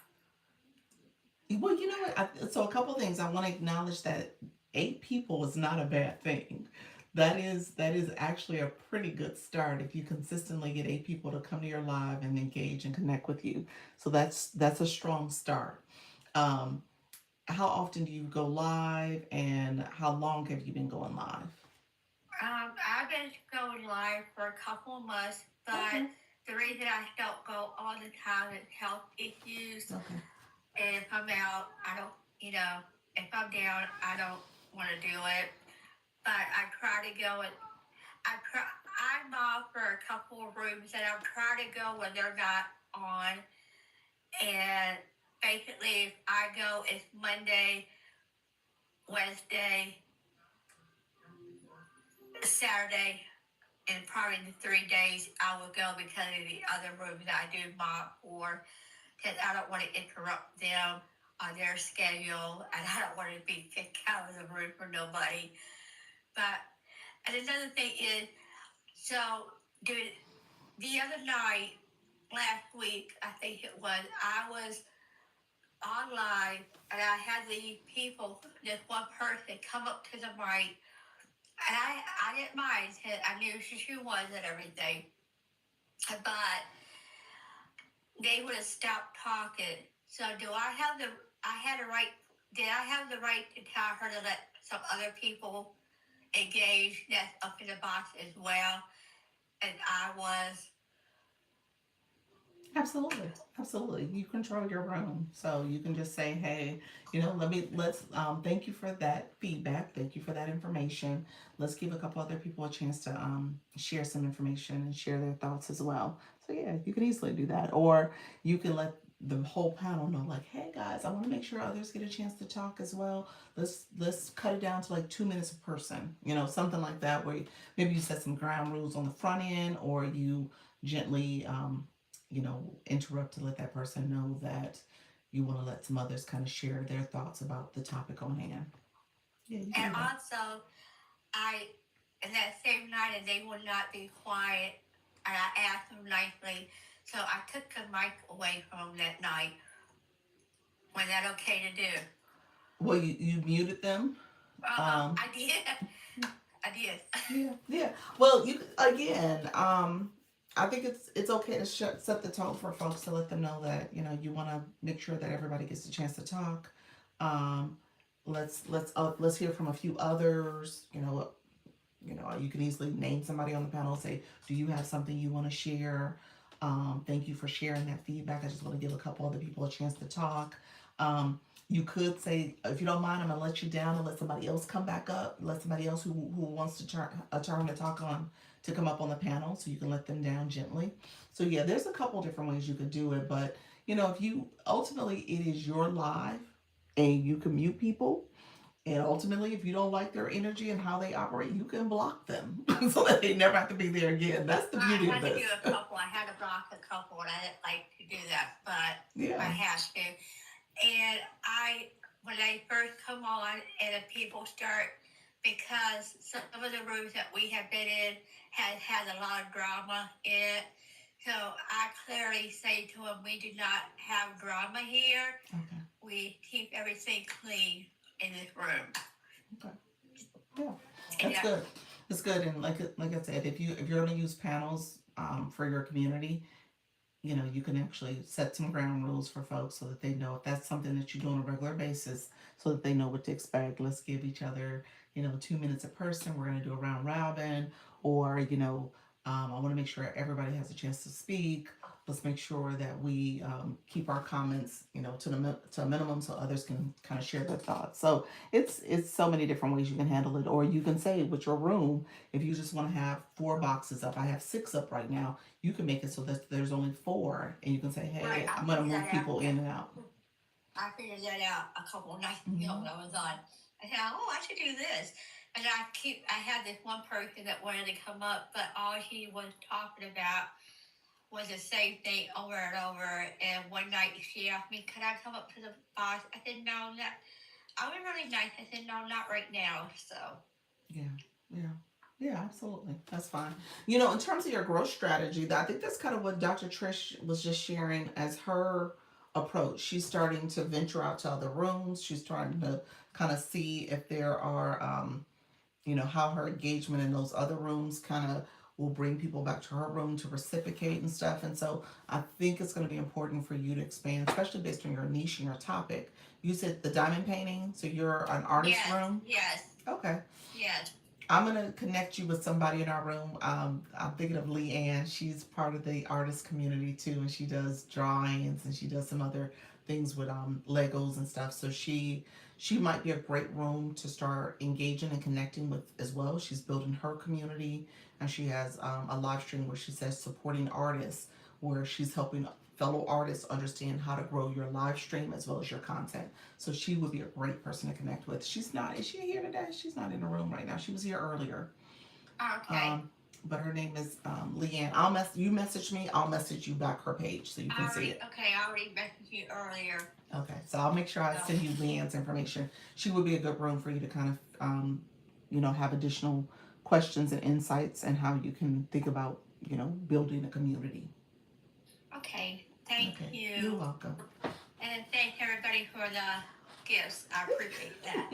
Well, you know what? So a couple things. I want to acknowledge that 8 people is not a bad thing. That is actually a pretty good start if you consistently get 8 people to come to your live and engage and connect with you. So that's a strong start. Um, how often do you go live, and how long have you been going live? I've been going live for a couple of months, but Okay. the reason I don't go all the time is health issues. Okay. And if I'm out, I don't, if I'm down, I don't want to do it. But I try to go and I'm off for a couple of rooms and I'm trying to go when they're not on. And basically, if I go, it's Monday, Wednesday, Saturday, and probably the 3 days I will go because of the other rooms that I do mob for. Because I don't want to interrupt them on their schedule and I don't want to be kicked out of the room for nobody. But and another thing is, so dude, the other night, last week, I think it was, I was on live and I had these people, this one person come up to the mic and I didn't mind. I knew who she was and everything. But they would have stopped talking. So do I have the, I had a right, did I have the right to tell her to let some other people engage that's up in the box as well? And I was. Absolutely, absolutely. You control your room, so you can just say, "Hey, let's thank you for that feedback. Thank you for that information. Let's give a couple other people a chance to share some information and share their thoughts as well." So yeah, you can easily do that, or you can let the whole panel know, like, "Hey guys, I want to make sure others get a chance to talk as well. Let's cut it down to like 2 minutes a person. Something like that, where maybe you set some ground rules on the front end, or you gently interrupt to let that person know that you want to let some others kind of share their thoughts about the topic on hand. Yeah, you can And do that. also, I, in that same night, and they would not be quiet, and I asked them nicely, so I took the mic away from them that night. Was that okay to do? Well, you muted them. Um, I did. I did. yeah, yeah. Well, you again. I think it's okay to set the tone for folks to let them know that you want to make sure that everybody gets a chance to talk. Um, let's hear from a few others. You can easily name somebody on the panel and say, do you have something you want to share? Thank you for sharing that feedback. I just want to give a couple other people a chance to talk. You could say, if you don't mind, I'm gonna let you down and let somebody else come back up. Let somebody else who wants to turn a turn to talk on to come up on the panel, so you can let them down gently. So yeah, there's a couple different ways you could do it, but if you ultimately it is your live and you can mute people, and ultimately, if you don't like their energy and how they operate, you can block them so that they never have to be there again. That's the I beauty of had to do this. a couple. I had to block a couple, and I didn't like to do that, but I Yeah. had to. And when they first come on, and the people start, because some of the rooms that we have been in had a lot of drama in it. So I clearly say to them, we do not have drama here. Okay. We keep everything clean in this room. Okay. Yeah. And That's good. That's good. And like I said, if you're gonna use panels for your community, you can actually set some ground rules for folks so that they know if that's something that you do on a regular basis, so that they know what to expect. Let's give each other, 2 minutes a person. We're going to do a round robin, or, I want to make sure everybody has a chance to speak. Let's make sure that we keep our comments, to a minimum so others can kind of share their thoughts. So it's so many different ways you can handle it, or you can say with your room, if you just want to have 4 boxes up, I have 6 up right now, you can make it so that there's only 4, and you can say, right, hey, I I'm going to figured move that out. people in and out. I figured that out a couple of nights ago when I was on. I thought, oh, I should do this. And I had this one person that wanted to come up, but all he was talking about was the same thing over and over. And one night she asked me, could I come up to the boss? I said, no, not. I was really nice. I said, no, not right now. So. Yeah, yeah. Yeah, absolutely. That's fine. In terms of your growth strategy, I think that's kind of what Dr. Trish was just sharing as her approach. She's starting to venture out to other rooms. She's trying to kind of see if there are how her engagement in those other rooms kind of will bring people back to her room to reciprocate and stuff. And so I think it's going to be important for you to expand, especially based on your niche and your topic. You said the diamond painting, so you're an artist Yes, room? yes, Okay. yes. I'm gonna connect you with somebody in our room. I'm thinking of Leanne. She's part of the artist community too, and she does drawings and she does some other things with Legos and stuff. So she might be a great room to start engaging and connecting with as well. She's building her community, and she has a live stream where she says supporting artists, where she's helping fellow artists understand how to grow your live stream as well as your content. So she would be a great person to connect with. She's not, is she here today? She's not in the room right now. She was here earlier. Okay. But her name is Leanne. You message me, I'll message you back her page so you can see it. Okay, I already messaged you earlier. Okay, so I'll make sure I send you Leanne's information. She would be a good room for you to kind of, have additional questions and insights and how you can think about, building a community. Okay, thank Okay, you. you're welcome. And thank everybody for the gifts. I appreciate that.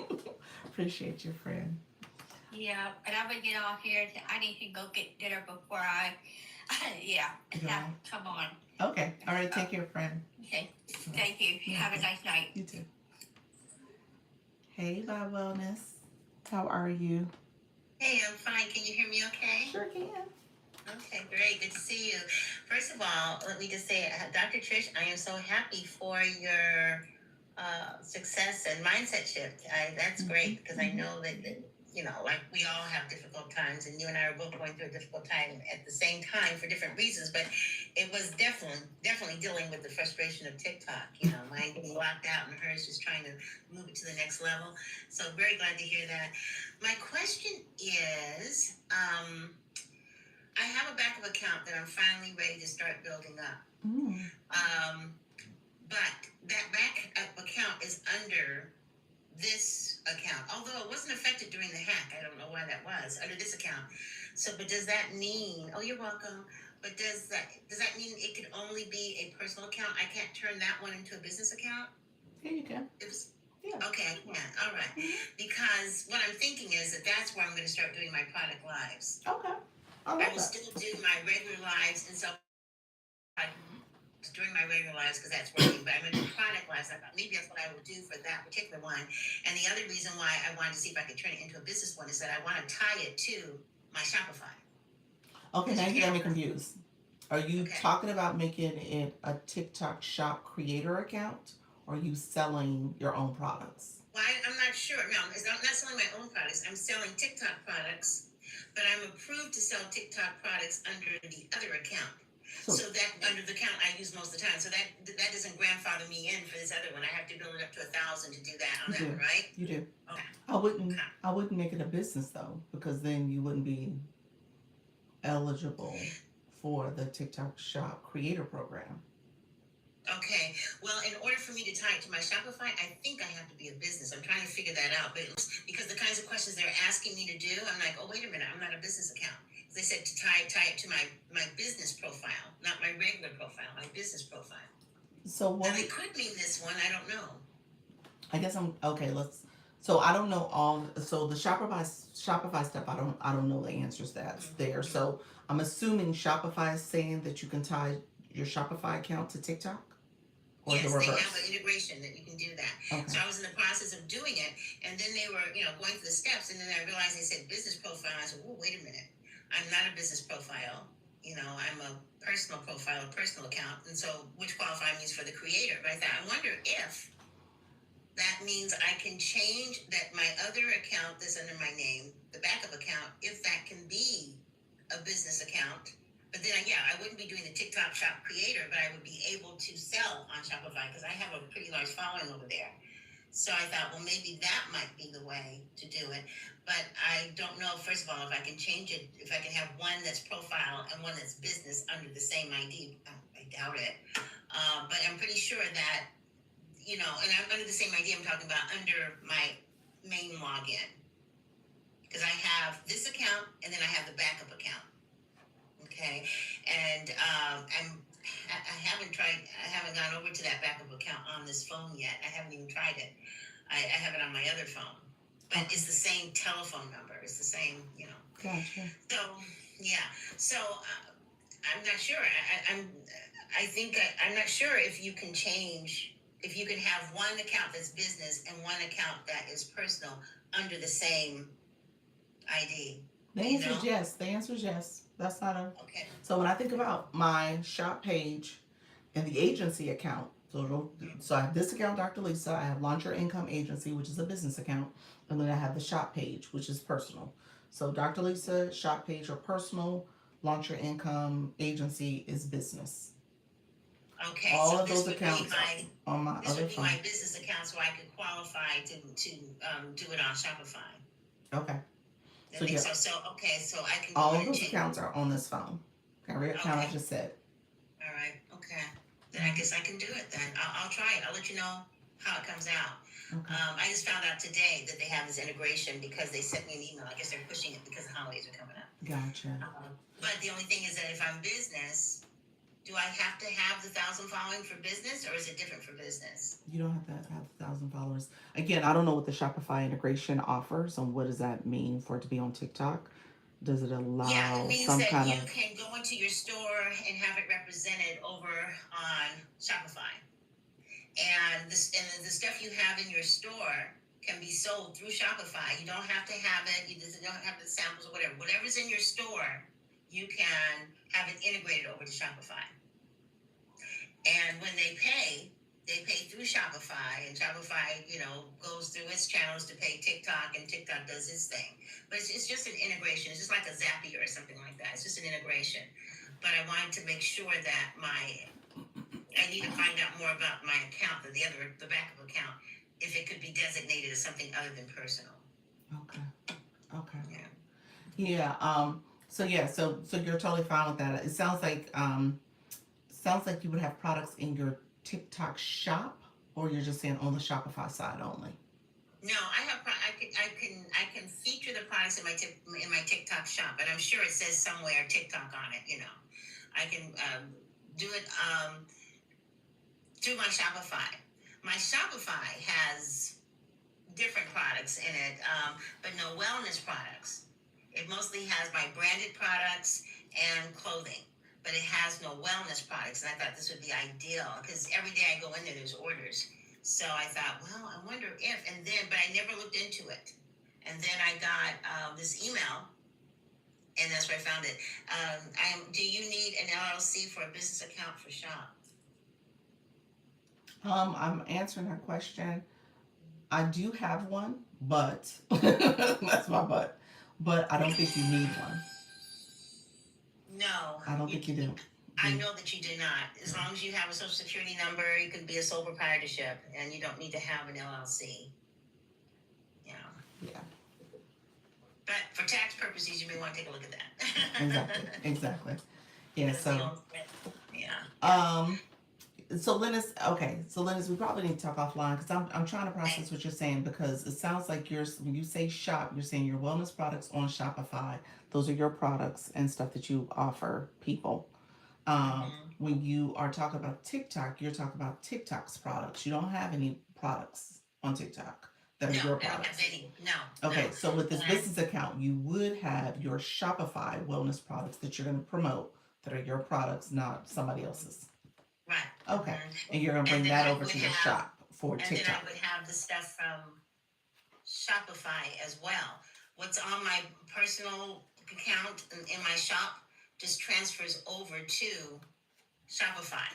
Appreciate your friend. Yeah, and I'm gonna get off here. I need to go get dinner before yeah, Yeah. come on. Okay, all right, take care, friend. Okay, thank you. You're Have a welcome. nice night. You too. Hey, Vibe Wellness. How are you? Hey, I'm fine. Can you hear me okay? Sure can. Okay, great. Good to see you. First of all, let me just say, Dr. Trish, I am so happy for your success and mindset shift. That's great because I know that, like we all have difficult times, and you and I are both going through a difficult time at the same time for different reasons. But it was definitely dealing with the frustration of TikTok. Mine being locked out and hers just trying to move it to the next level. So very glad to hear that. My question is, I have a backup account that I'm finally ready to start building up. But that backup account is under this account, although it wasn't affected during the hack. I don't know why that was under this account. So, but does that mean? Oh, you're welcome. But does that mean it could only be a personal account? I can't turn that one into a business account. Yeah, you can. It was Yeah. okay. Yeah, all right. Mhm. Because what I'm thinking is that's where I'm going to start doing my product lives. Okay. I I love will that. still do my regular lives and sell during my regular lives because that's working. But I'm going to do product lives. I thought maybe that's what I will do for that particular one. And the other reason why I wanted to see if I could turn it into a business one is that I want to tie it to my Shopify. Okay, now you got me confused. Are you Okay. talking about making it a TikTok shop creator account, or are you selling your own products? Well, I'm not sure. No, I'm not selling my own products. I'm selling TikTok products, but I'm approved to sell TikTok products under the other account. So, So that under the account I use most of the time. So that doesn't grandfather me in for this other one. I have to build it up to 1,000 to do that on you that do. one, right? You do. Okay. I I wouldn't make it a business though, because then you wouldn't be eligible for the TikTok shop creator program. Okay. Well, in order for me to tie it to my Shopify, I think I have to be a business. I'm trying to figure that out. But because the kinds of questions they're asking me to do, I'm like, oh, wait a minute, I'm not a business account. They said to tie it to my business profile, not my regular profile, my business profile. So Now, what? they could mean this one. I don't know. I guess I'm okay. Let's. So I don't know all. So the Shopify stuff. I don't know the answers that's there. So I'm assuming Shopify is saying that you can tie your Shopify account to TikTok, or the Yes, they have reverse. an integration that you can do that. Okay. So I was in the process of doing it, and then they were, going through the steps, and then I realized they said business profile. I said, oh, wait a minute, I'm not a business profile. I'm a personal profile, a personal account, and so which qualifying means for the creator. But I thought, I wonder if that means I can change that my other account that's under my name, the backup account, if that can be a business account. But then, yeah, I wouldn't be doing the TikTok shop creator, but I would be able to sell on Shopify because I have a pretty large following over there. So I thought, well, maybe that might be the way to do it. But I don't know, first of all, if I can change it, if I can have one that's profile and one that's business under the same ID. I doubt it. But I'm pretty sure that, and I'm under the same ID I'm talking about under my main login. Because I have this account and then I have the backup account. Okay. And I haven't gone over to that backup account on this phone yet. I haven't even tried it. I have it on my other phone. But it's the same telephone number. It's the same, Gotcha. So, yeah. So, I'm not sure. I'm not sure if you can have one account that's business and one account that is personal under the same ID. The answer is yes. The answer is yes. That's not a. Okay. So when I think about my shop page and the agency account, so I have this account, Dr. Lisa. I have Launch Your Income Agency, which is a business account, and then I have the shop page, which is personal. So Dr. Lisa shop page or personal, Launch Your Income Agency is business. Okay. All so of those accounts on my this other would be phone. my business account, so I could qualify to do it on Shopify. Okay. I So think yeah, so. So okay, so I can go all in of and those change. accounts are on this phone. Every account I Okay. just said. All right. Okay. Then I guess I can do it. Then I'll try it. I'll let you know how it comes out. Okay. I just found out today that they have this integration because they sent me an email. I guess they're pushing it because the holidays are coming up. Gotcha. But the only thing is that if I'm business, do I have to have the 1,000 following for business, or is it different for business? You don't have to have 1,000 followers. Again, I don't know what the Shopify integration offers and what does that mean for it to be on TikTok. Does it allow Yeah, it means some that kind you of can go into your store and have it represented over on Shopify. And the stuff you have in your store can be sold through Shopify. You don't have to have it. You don't have the samples or whatever. Whatever's in your store, you can have it integrated over to Shopify. And when they pay through Shopify, and Shopify, goes through its channels to pay TikTok, and TikTok does its thing. But it's just an integration. It's just like a Zapier or something like that. It's just an integration. But I wanted to make sure that I need to find out more about my account, the backup account, if it could be designated as something other than personal. Okay. Okay. Yeah. Yeah. So you're totally fine with that. It sounds like you would have products in your TikTok shop, or you're just saying on the Shopify side only. No, I I can feature the products in my TikTok shop, and I'm sure it says somewhere TikTok on it. I can do it through my Shopify. My Shopify has different products in it, but no wellness products. It mostly has my branded products and clothing, but it has no wellness products. And I thought this would be ideal because every day I go in there, there's orders. So I thought, well, I wonder if, and then, but I never looked into it. And then I got this email, and that's where I found it. Do you need an LLC for a business account for Shop? I'm answering her question. I do have one, but that's my but. But I don't think you need one. No. I don't think you do. I know that you do not. As long as you have a social security number, you can be a sole proprietorship, and you don't need to have an LLC. Yeah. Yeah. But for tax purposes, you may want to take a look at that. Exactly. Yeah. So. Yeah. So Linus, okay. So Linus, we probably need to talk offline because I'm trying to process what you're saying because it sounds like when you say shop, you're saying your wellness products on Shopify. Those are your products and stuff that you offer people. When you are talking about TikTok, you're talking about TikTok's products. You don't have any products on TikTok that are your I don't have products. any. No. Okay, so with this business account, you would have your Shopify wellness products that you're going to promote that are your products, not somebody else's. Right. Okay, and you're going to bring that over to your shop for TikTok. And then I would have the stuff from Shopify as well. What's on my personal account in my shop just transfers over to Shopify,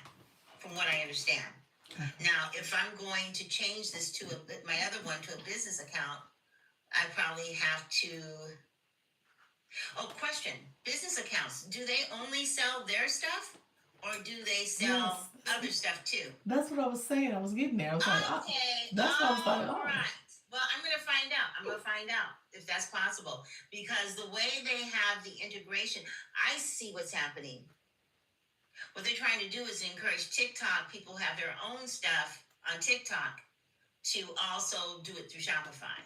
from what I understand. Okay. Now, if I'm going to change this to my other one to a business account, I probably have to. Oh, question: business accounts, do they only sell their stuff, or do they sell other stuff too? That's what I was saying. I was getting there. I was like, okay. That's what I was like, oh. Right. Well, I'm going to find out. I'm going to find out if that's possible. Because the way they have the integration, I see what's happening. What they're trying to do is encourage TikTok. People have their own stuff on TikTok to also do it through Shopify.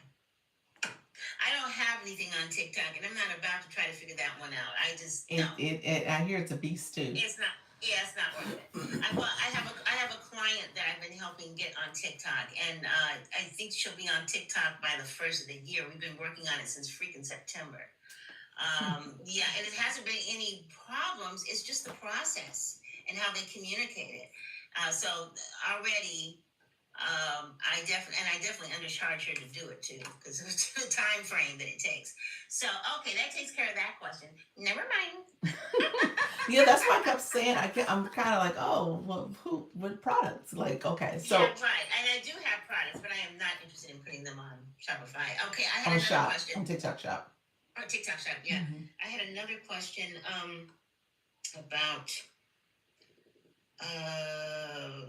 I don't have anything on TikTok, and I'm not about to try to figure that one out. I just no. I hear it's a beast too. It's not. Yeah, it's not worth it. I have a client that I've been helping get on TikTok, and I think she'll be on TikTok by the first of the year. We've been working on it since freaking September. Yeah, and it hasn't been any problems. It's just the process and how they communicate it. So already. I definitely undercharge her to do it too because of the time frame that it takes. So okay, that takes care of that question. Never mind. Yeah, that's why I kept saying I'm kind of like, oh, well, what products? Like, okay, so yeah, right. And I do have products, but I am not interested in putting them on Shopify. Okay, I had on another shop question. on TikTok shop. Oh, TikTok shop. Yeah, I had another question about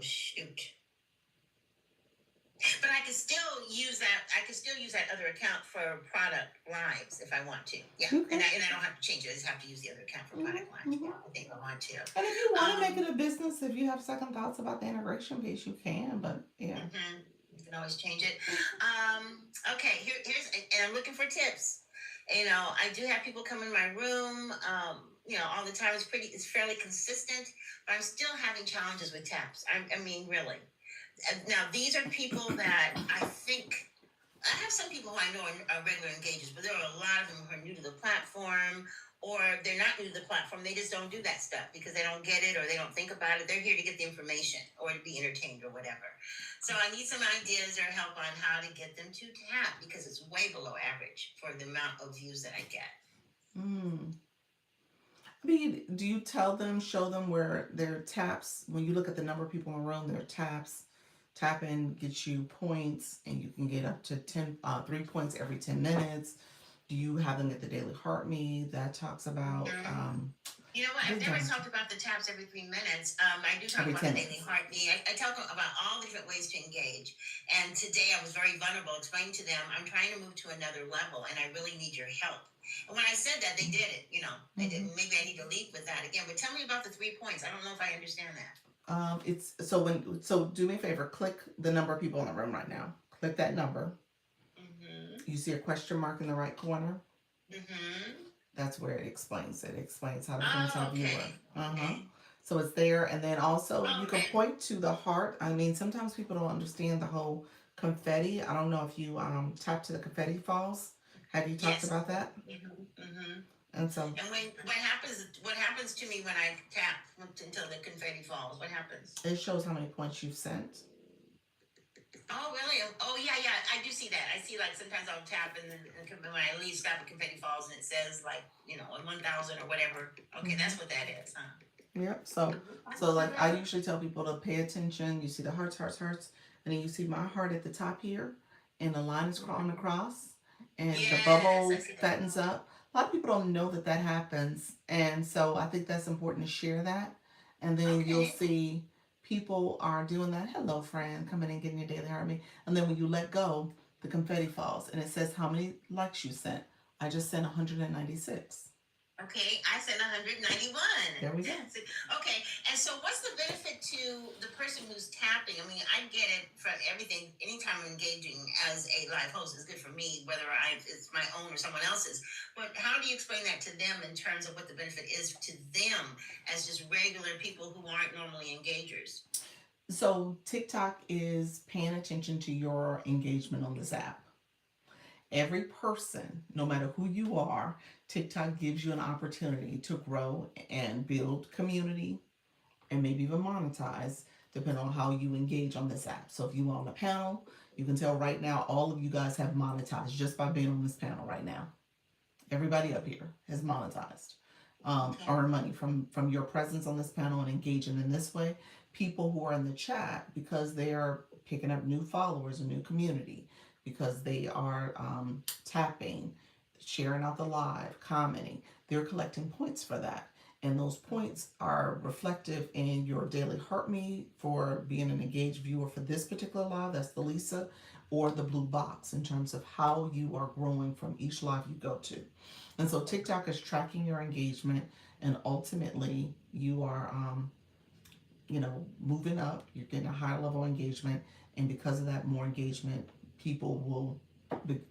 shoot. But I can still use that. I can still use that other account for product lives if I want to. Yeah, Okay. and I don't have to change it. I just have to use the other account for product lives. Yeah, I think I want to. And if you want to make it a business, if you have second thoughts about the integration piece, you can. But yeah, you can always change it. Okay, here's and I'm looking for tips. I do have people come in my room. All the time. It's fairly consistent, but I'm still having challenges with taps. I mean, really. Now, these are people that I think, I have some people who I know are regular engagers, but there are a lot of them who are new to the platform, or they're not new to the platform. They just don't do that stuff because they don't get it or they don't think about it. They're here to get the information or to be entertained or whatever. So I need some ideas or help on how to get them to tap because it's way below average for the amount of views that I get. I mean, do you tell them, show them where their taps, when you look at the number of people in the room, their taps, tap in gets you points, and you can get up to 3 points every 10 minutes. Do you have them get the daily heart me that talks about? You know what? I've never talked about the taps every 3 minutes. I do talk about the daily heart me. I talk about all the different ways to engage. And today I was very vulnerable, explaining to them, I'm trying to move to another level, and I really need your help. And when I said that, they did it. They did. Maybe I need to lead with that again. But tell me about the 3 points. I don't know if I understand that. It's so do me a favor, click the number of people in the room right now. Click that number. you see a question mark in the right corner? Mm-hmm. That's where it explains it. It explains how to bring to our Oh, viewer. okay. Uh-huh. Okay. So it's there, and then also you can Okay. point to the heart. I mean, sometimes people don't understand the whole confetti. I don't know if you tap to the confetti falls. Have you talked Yes. about that? Mm-hmm. Mm-hmm. And so And when what happens to me when I tap until the confetti falls? What happens? it shows how many points you've sent. Oh, really? Oh, yeah, yeah. I do see that. I see like sometimes I'll tap and then when I leave, stop the confetti falls and it says like 1,000 or whatever. Okay, Mm-hmm. that's what that is, huh? Yep. So, Oh, so like I okay. usually tell people to pay attention. You see the hearts, hearts, hearts, and then you see my heart at the top here, and the line is on across, and the Yes, I bubble see that. fattens up. A lot of people don't know that that happens, and so I think that's important to share that. And then you'll Okay. see people are doing that. Hello, friend, coming in getting your daily heart rate. And then when you let go, the confetti falls, and it says how many likes you sent. I just sent 196. Okay, I said 191. There we go. Okay, and so what's the benefit to the person who's tapping? I mean, I get it for everything. Anytime I'm engaging as a live host is good for me, whether it's my own or someone else's. But how do you explain that to them in terms of what the benefit is to them as just regular people who aren't normally engagers? So TikTok is paying attention to your engagement on this app. Every person, no matter who you are, TikTok gives you an opportunity to grow and build community and maybe even monetize depending on how you engage on this app. So if you are on a panel, you can tell right now all of you guys have monetized just by being on this panel right now. Everybody up here has monetized, Okay. earn money from your presence on this panel and engaging in this way. People who are in the chat because they are picking up new followers, a new community, because they are tapping, sharing out the live, commenting. They're collecting points for that. And those points are reflective in your daily heart me for being an engaged viewer for this particular live. That's the Lisa, or the blue box in terms of how you are growing from each live you go to. And so TikTok is tracking your engagement, and ultimately you are, moving up. You're getting a higher level engagement, and because of that, more engagement, people will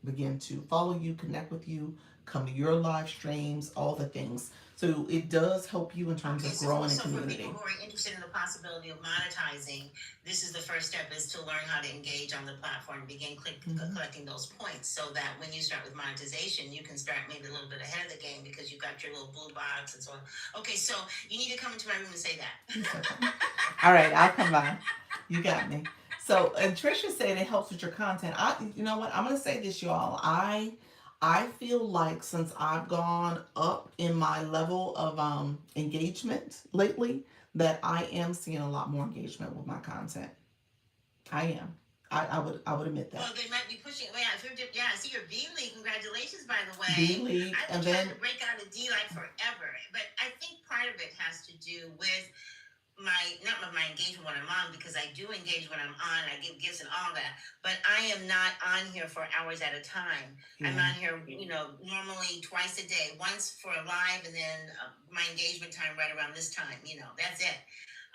begin to follow you, connect with you, come to your live streams, all the things. So it does help you in terms Okay, of so growing a for people community. who are interested in the possibility of monetizing, this is the first step is to learn how to engage on the platform, begin Mm-hmm. collecting those points so that when you start with monetization, you can start maybe a little bit ahead of the game because you've got your little blue box and so on. Okay, so you need to come into my room and say that. It's okay. All right, I'll come by. You got me. So, and Trisha said it helps with your content. You know what? I'm gonna say this, y'all. I feel like since I've gone up in my level of engagement lately, that I am seeing a lot more engagement with my content. I am. I would admit Well, that. they might be pushing. Yeah, yeah, I see your B League. Congratulations, by the B way. League, I've been and trying then to break out a D like forever, but I think part of it has to do with not my engagement when I'm on because I do engage when I'm on. I give gifts and all that, but I am not on here for hours at a time. I'm yeah, on here, normally twice a day, once for a live, and then my engagement time right around this time. That's it.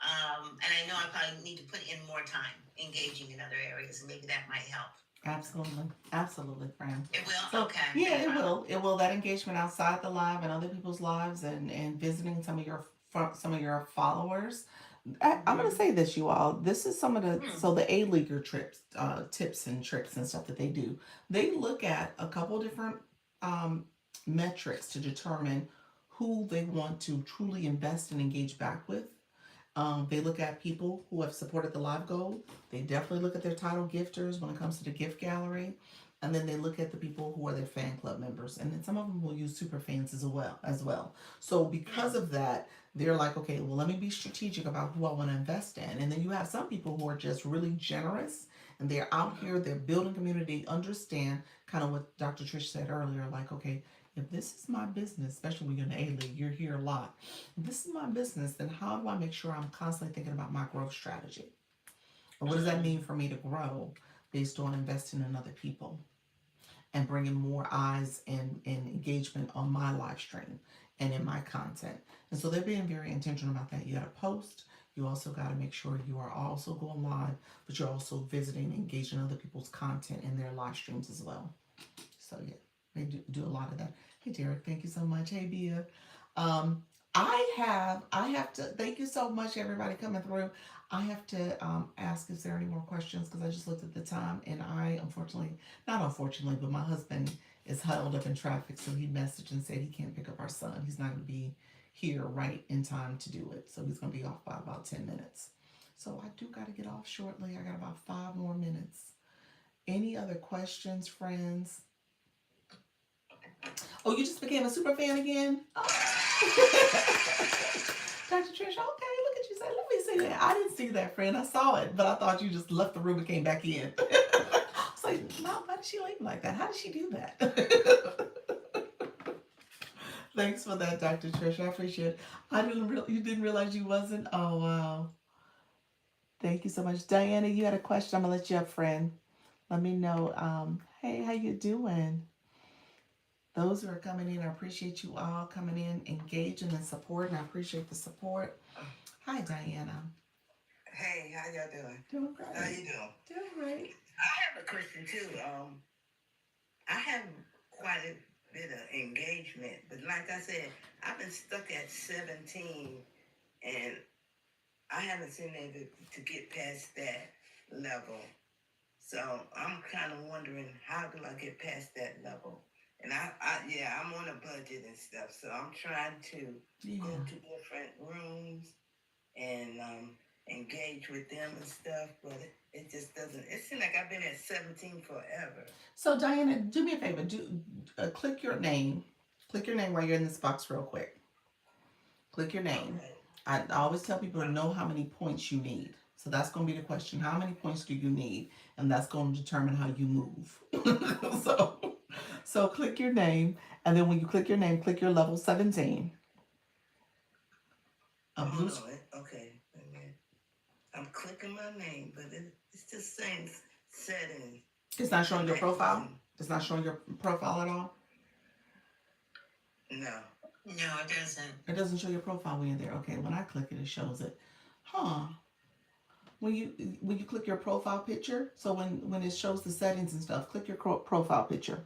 And I know I probably need to put in more time engaging in other areas, and maybe that might help. absolutely, absolutely, friend. It will. So Okay. yeah, it will. It will. That engagement outside the live and other people's lives, and visiting some of your followers. I'm gonna Mm-hmm. say this, you all. This is some of the Hmm. so the A leaguer trips, tips and tricks and stuff that they do. They look at a couple different um, metrics to determine who they want to truly invest and engage back with. They look at people who have supported the live goal. They definitely look at their title gifters when it comes to the gift gallery. And then they look at the people who are their fan club members. And then some of them will use super fans as well. So because Hmm. of that, they're like, okay, well, let me be strategic about who I want to invest in. And then you have some people who are just really generous and they're out Hmm. here, they're building community, understand kind of what Dr. Trish said earlier, like, okay, if this is my business, especially when you're in the A League, you're here a lot. If this is my business, then how do I make sure I'm constantly thinking about my growth strategy? Or what does that Hmm. mean for me to grow based on investing in other people and bringing more eyes and engagement on my live stream and in my content? And so they're being very intentional about that. You got to post. You also got to make sure you are also going live, but you're also visiting, engaging other people's content in their live streams as well. So yeah, they do a lot of that. Hey Derek, thank you so much. Hey Bia. Um, I have to thank you so much everybody coming through. I have to ask if there are any more questions because I just looked at the time and I unfortunately, not unfortunately, but my husband is held up in traffic, so he messaged and said he can't pick up our son. He's not going to be here right in time to do it, so he's going to be off by about 10 minutes. So I do got to get off shortly. I got about 5 more minutes. Any other questions, friends? Oh, you just became a super fan again? Oh. Dr. Trish, okay, look at you say, let me see that. I didn't see that, friend. I saw it, but I thought you just left the room and came back in. I was like, Mom, why did she leave like that? How did she do that? Thanks for that, Dr. Trish. I appreciate it. You didn't realize you wasn't? Oh, wow. Thank you so much. Diana, you had a question. I'm going to let you up, friend. Let me know. Hey, how you doing? Those who are coming in, I appreciate you all coming in, engaging and supporting. I appreciate the support. Hi, Diana. Hey, how y'all doing? Doing great. How you doing? Doing great. I have a question too. I have quite a bit of engagement, but like I said, I've been stuck at 17, and I haven't been able to get past that level. So I'm kind of wondering, how do I get past that level? And yeah, I'm on a budget and stuff, so I'm trying to Yeah. go to different rooms and engage with them and stuff, but it just doesn't. It seems like I've been at 17 forever. So, Diana, do me a favor. Click your name. Click your name while you're in this box, real quick. Click your name. Okay. I always tell people to know how many points you need. So that's going to be the question. How many points do you need? And that's going to determine how you move. so, so click your name, and then when you click your name, click your level 17. A blue. Hold on. Okay. I'm clicking my name, but it's just saying settings. It's not showing your profile. It's not showing your profile at all. No. No, it doesn't. It doesn't show your profile when you're there. Okay, when I click it, it shows it. Huh? When you click your profile picture, so when it shows the settings and stuff, click your profile picture.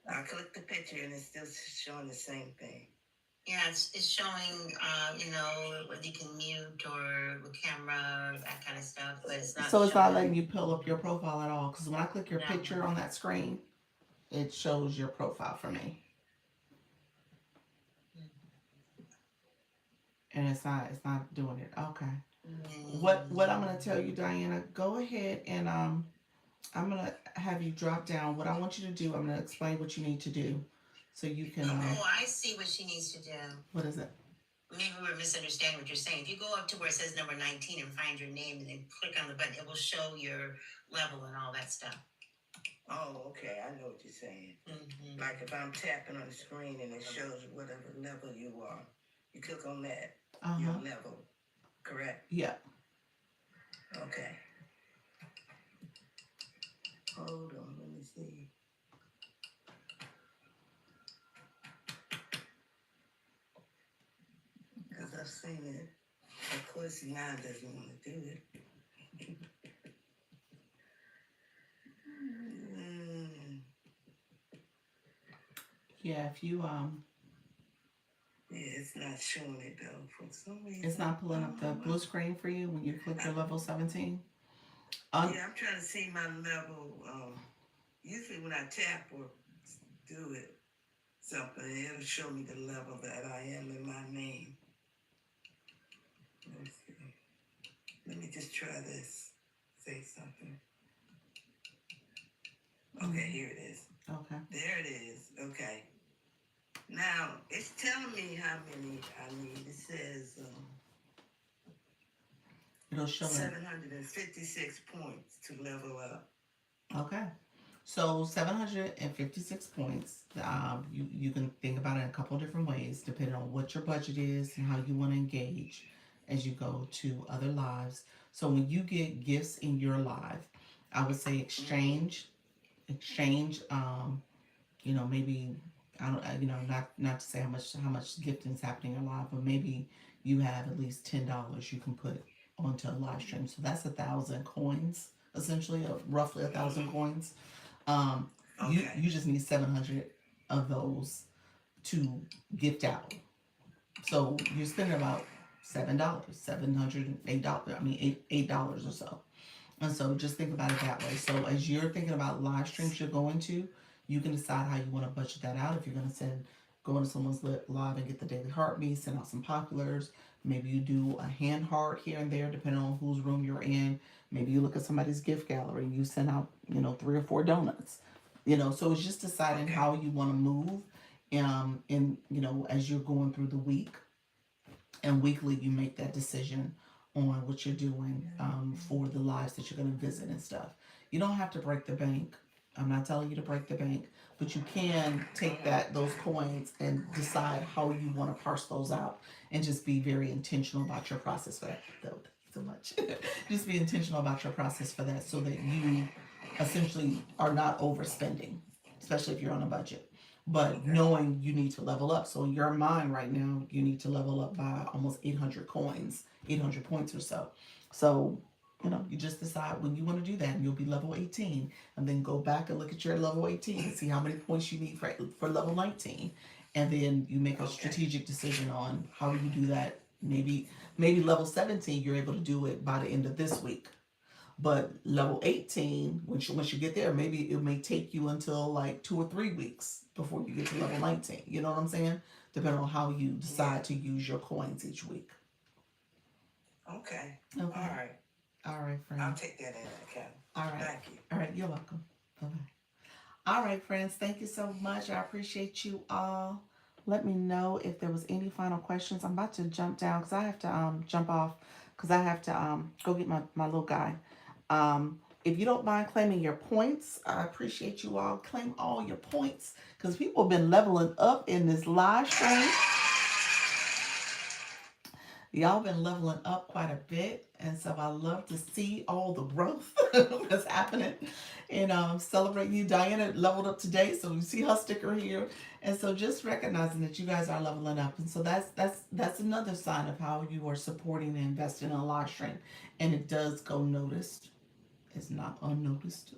I click the picture and it's still showing the same thing. Yeah, it's showing, whether you can mute or with camera, that kind of stuff, but it's not. So it's not letting you pull up your profile at all. Because when I click your No. picture on that screen, it shows your profile for me. And it's not doing it. Okay. What I'm gonna tell you, Diana, go ahead and I'm gonna have you drop down. What I want you to do, I'm gonna explain what you need to do, so you can. Oh, I see what she needs to do. What is it? Maybe we're misunderstanding what you're saying. If you go up to where it says number 19 and find your name and then click on the button, it will show your level and all that stuff. Oh, okay. I know what you're saying. Mm-hmm. Like if I'm tapping on the screen and it shows whatever level you are, you click on that, your level, correct? Yeah. Okay. Hold on, let me see. Because I've seen it. Of course, now doesn't want to do it. Yeah. If you Yeah, it's not showing it though for some reason. It's not pulling up the blue screen for you when you click your level 17. Yeah, I'm trying to see my level. Usually when I tap or do it, something, it'll show me the level that I am in my name. Let's see. Let me just try this. Say something. Okay, here it is. Okay. There it is. Okay. Now, it's telling me how many I need. It says It'll show 756 points to level up. Okay. So 756 points. You can think about it in a couple of different ways, depending on what your budget is and how you want to engage as you go to other lives. So when you get gifts in your live, I would say exchange. Maybe I don't, not to say how much gifting is happening in your live, but maybe you have at least $10 you can put onto a live stream. So that's 1,000 coins, essentially, roughly 1,000 coins. Okay. You just need 700 of those to gift out. So you're spending about $7, $708. I mean $8 or so. And so just think about it that way. So as you're thinking about live streams you're going to, you can decide how you want to budget that out. If you're going to go into someone's live and get the daily heartbeat, send out some populars. Maybe you do a hand heart here and there, depending on whose room you're in. Maybe you look at somebody's gift gallery and you send out, 3 or 4 donuts. So it's just deciding Okay. how you want to move, as you're going through the week, and weekly you make that decision on what you're doing, for the lives that you're going to visit and stuff. You don't have to break the bank. I'm not telling you to break the bank, but you can take those coins and decide how you want to parse those out, and just be very intentional about your process for that. Though, so much. Just be intentional about your process for that, so that you essentially are not overspending, especially if you're on a budget. But knowing you need to level up. So in your mind right now, you need to level up by almost 800 coins, 800 points or so. So, you just decide when you want to do that, and you'll be level 18. And then go back and look at your level 18 and see how many points you need for level 19. And then you make a strategic decision on how you do that. Maybe level 17, you're able to do it by the end of this week. But level 18, once you get there, maybe it may take you until like 2 or 3 weeks before you get to level 19. You know what I'm saying? Depending on how you decide to use your coins each week. Okay. Okay. All right. All right, I'll friends. take that in account. All right. Thank you. All right. You're welcome. Okay. All right, friends. Thank you so much. I appreciate you all. Let me know if there was any final questions. I'm about to jump down because I have to jump off because I have to go get my little guy. If you don't mind claiming your points, I appreciate you all. Claim all your points because people have been leveling up in this live stream. Y'all been leveling up quite a bit, and so I love to see all the growth that's happening. And celebrating you. Diana leveled up today, so you see her sticker here. And so just recognizing that you guys are leveling up, and so that's another sign of how you are supporting and investing in a live stream, and it does go noticed. It's not unnoticed.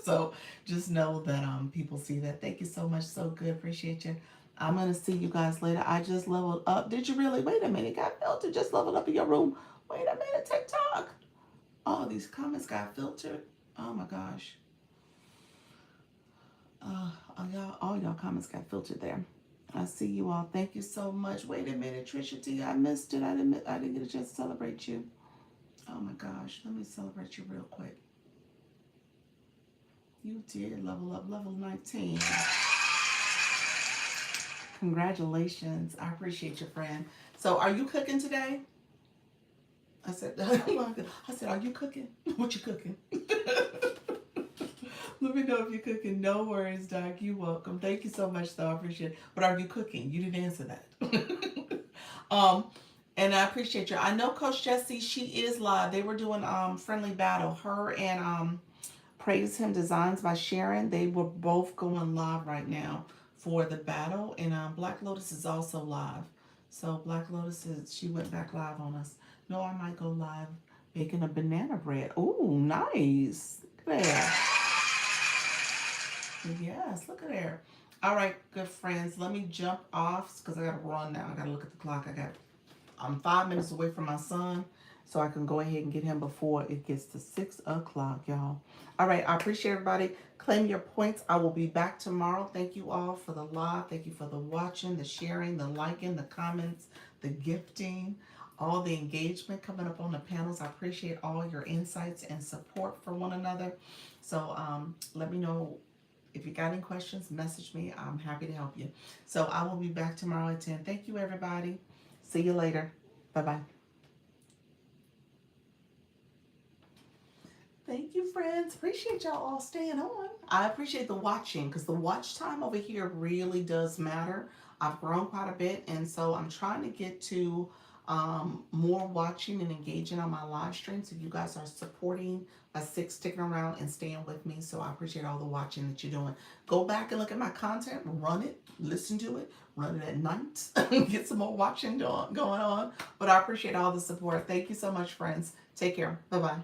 So just know that people see that. Thank you so much. So good. Appreciate you. I'm gonna see you guys later. I just leveled up. Did you really? Wait a minute. Got filtered. Just leveled up in your room. Wait a minute. TikTok. All these comments got filtered. Oh my gosh. All y'all comments got filtered there. I see you all. Thank you so much. Wait a minute, Trisha T. I missed it. I didn't get a chance to celebrate you. Oh my gosh. Let me celebrate you real quick. You did level up, level 19. Congratulations. I appreciate you, friend. So are you cooking today? I said, are you cooking? What you cooking? Let me know if you're cooking. No worries, Doc. You're welcome. Thank you so much, though. I appreciate it. But are you cooking? You didn't answer that. um, and I appreciate you. I know Coach Jessie, she is live. They were doing friendly battle. Her and Praise Him Designs by Sharon. They were both going live right now for the battle. And Black Lotus is also live. So Black Lotus she went back live on us. No, I might go live baking a banana bread. Ooh, nice. Look at there. Yes, look at there. All right, good friends. Let me jump off because I gotta run now. I gotta look at the clock. I'm 5 minutes away from my son, so I can go ahead and get him before it gets to 6 o'clock, y'all. All right, I appreciate everybody. Claim your points. I will be back tomorrow. Thank you all for the live. Thank you for the watching, the sharing, the liking, the comments, the gifting, all the engagement coming up on the panels. I appreciate all your insights and support for one another. So let me know if you got any questions, message me. I'm happy to help you. So I will be back tomorrow at 10. Thank you, everybody. See you later. Bye-bye. Thank you, friends. Appreciate y'all all staying on. I appreciate the watching because the watch time over here really does matter. I've grown quite a bit, and so I'm trying to get to more watching and engaging on my live streams. So you guys are supporting by sticking around and staying with me. So I appreciate all the watching that you're doing. Go back and look at my content, run it, listen to it, run it at night, get some more watching going on. But I appreciate all the support. Thank you so much, friends. Take care. Bye-bye.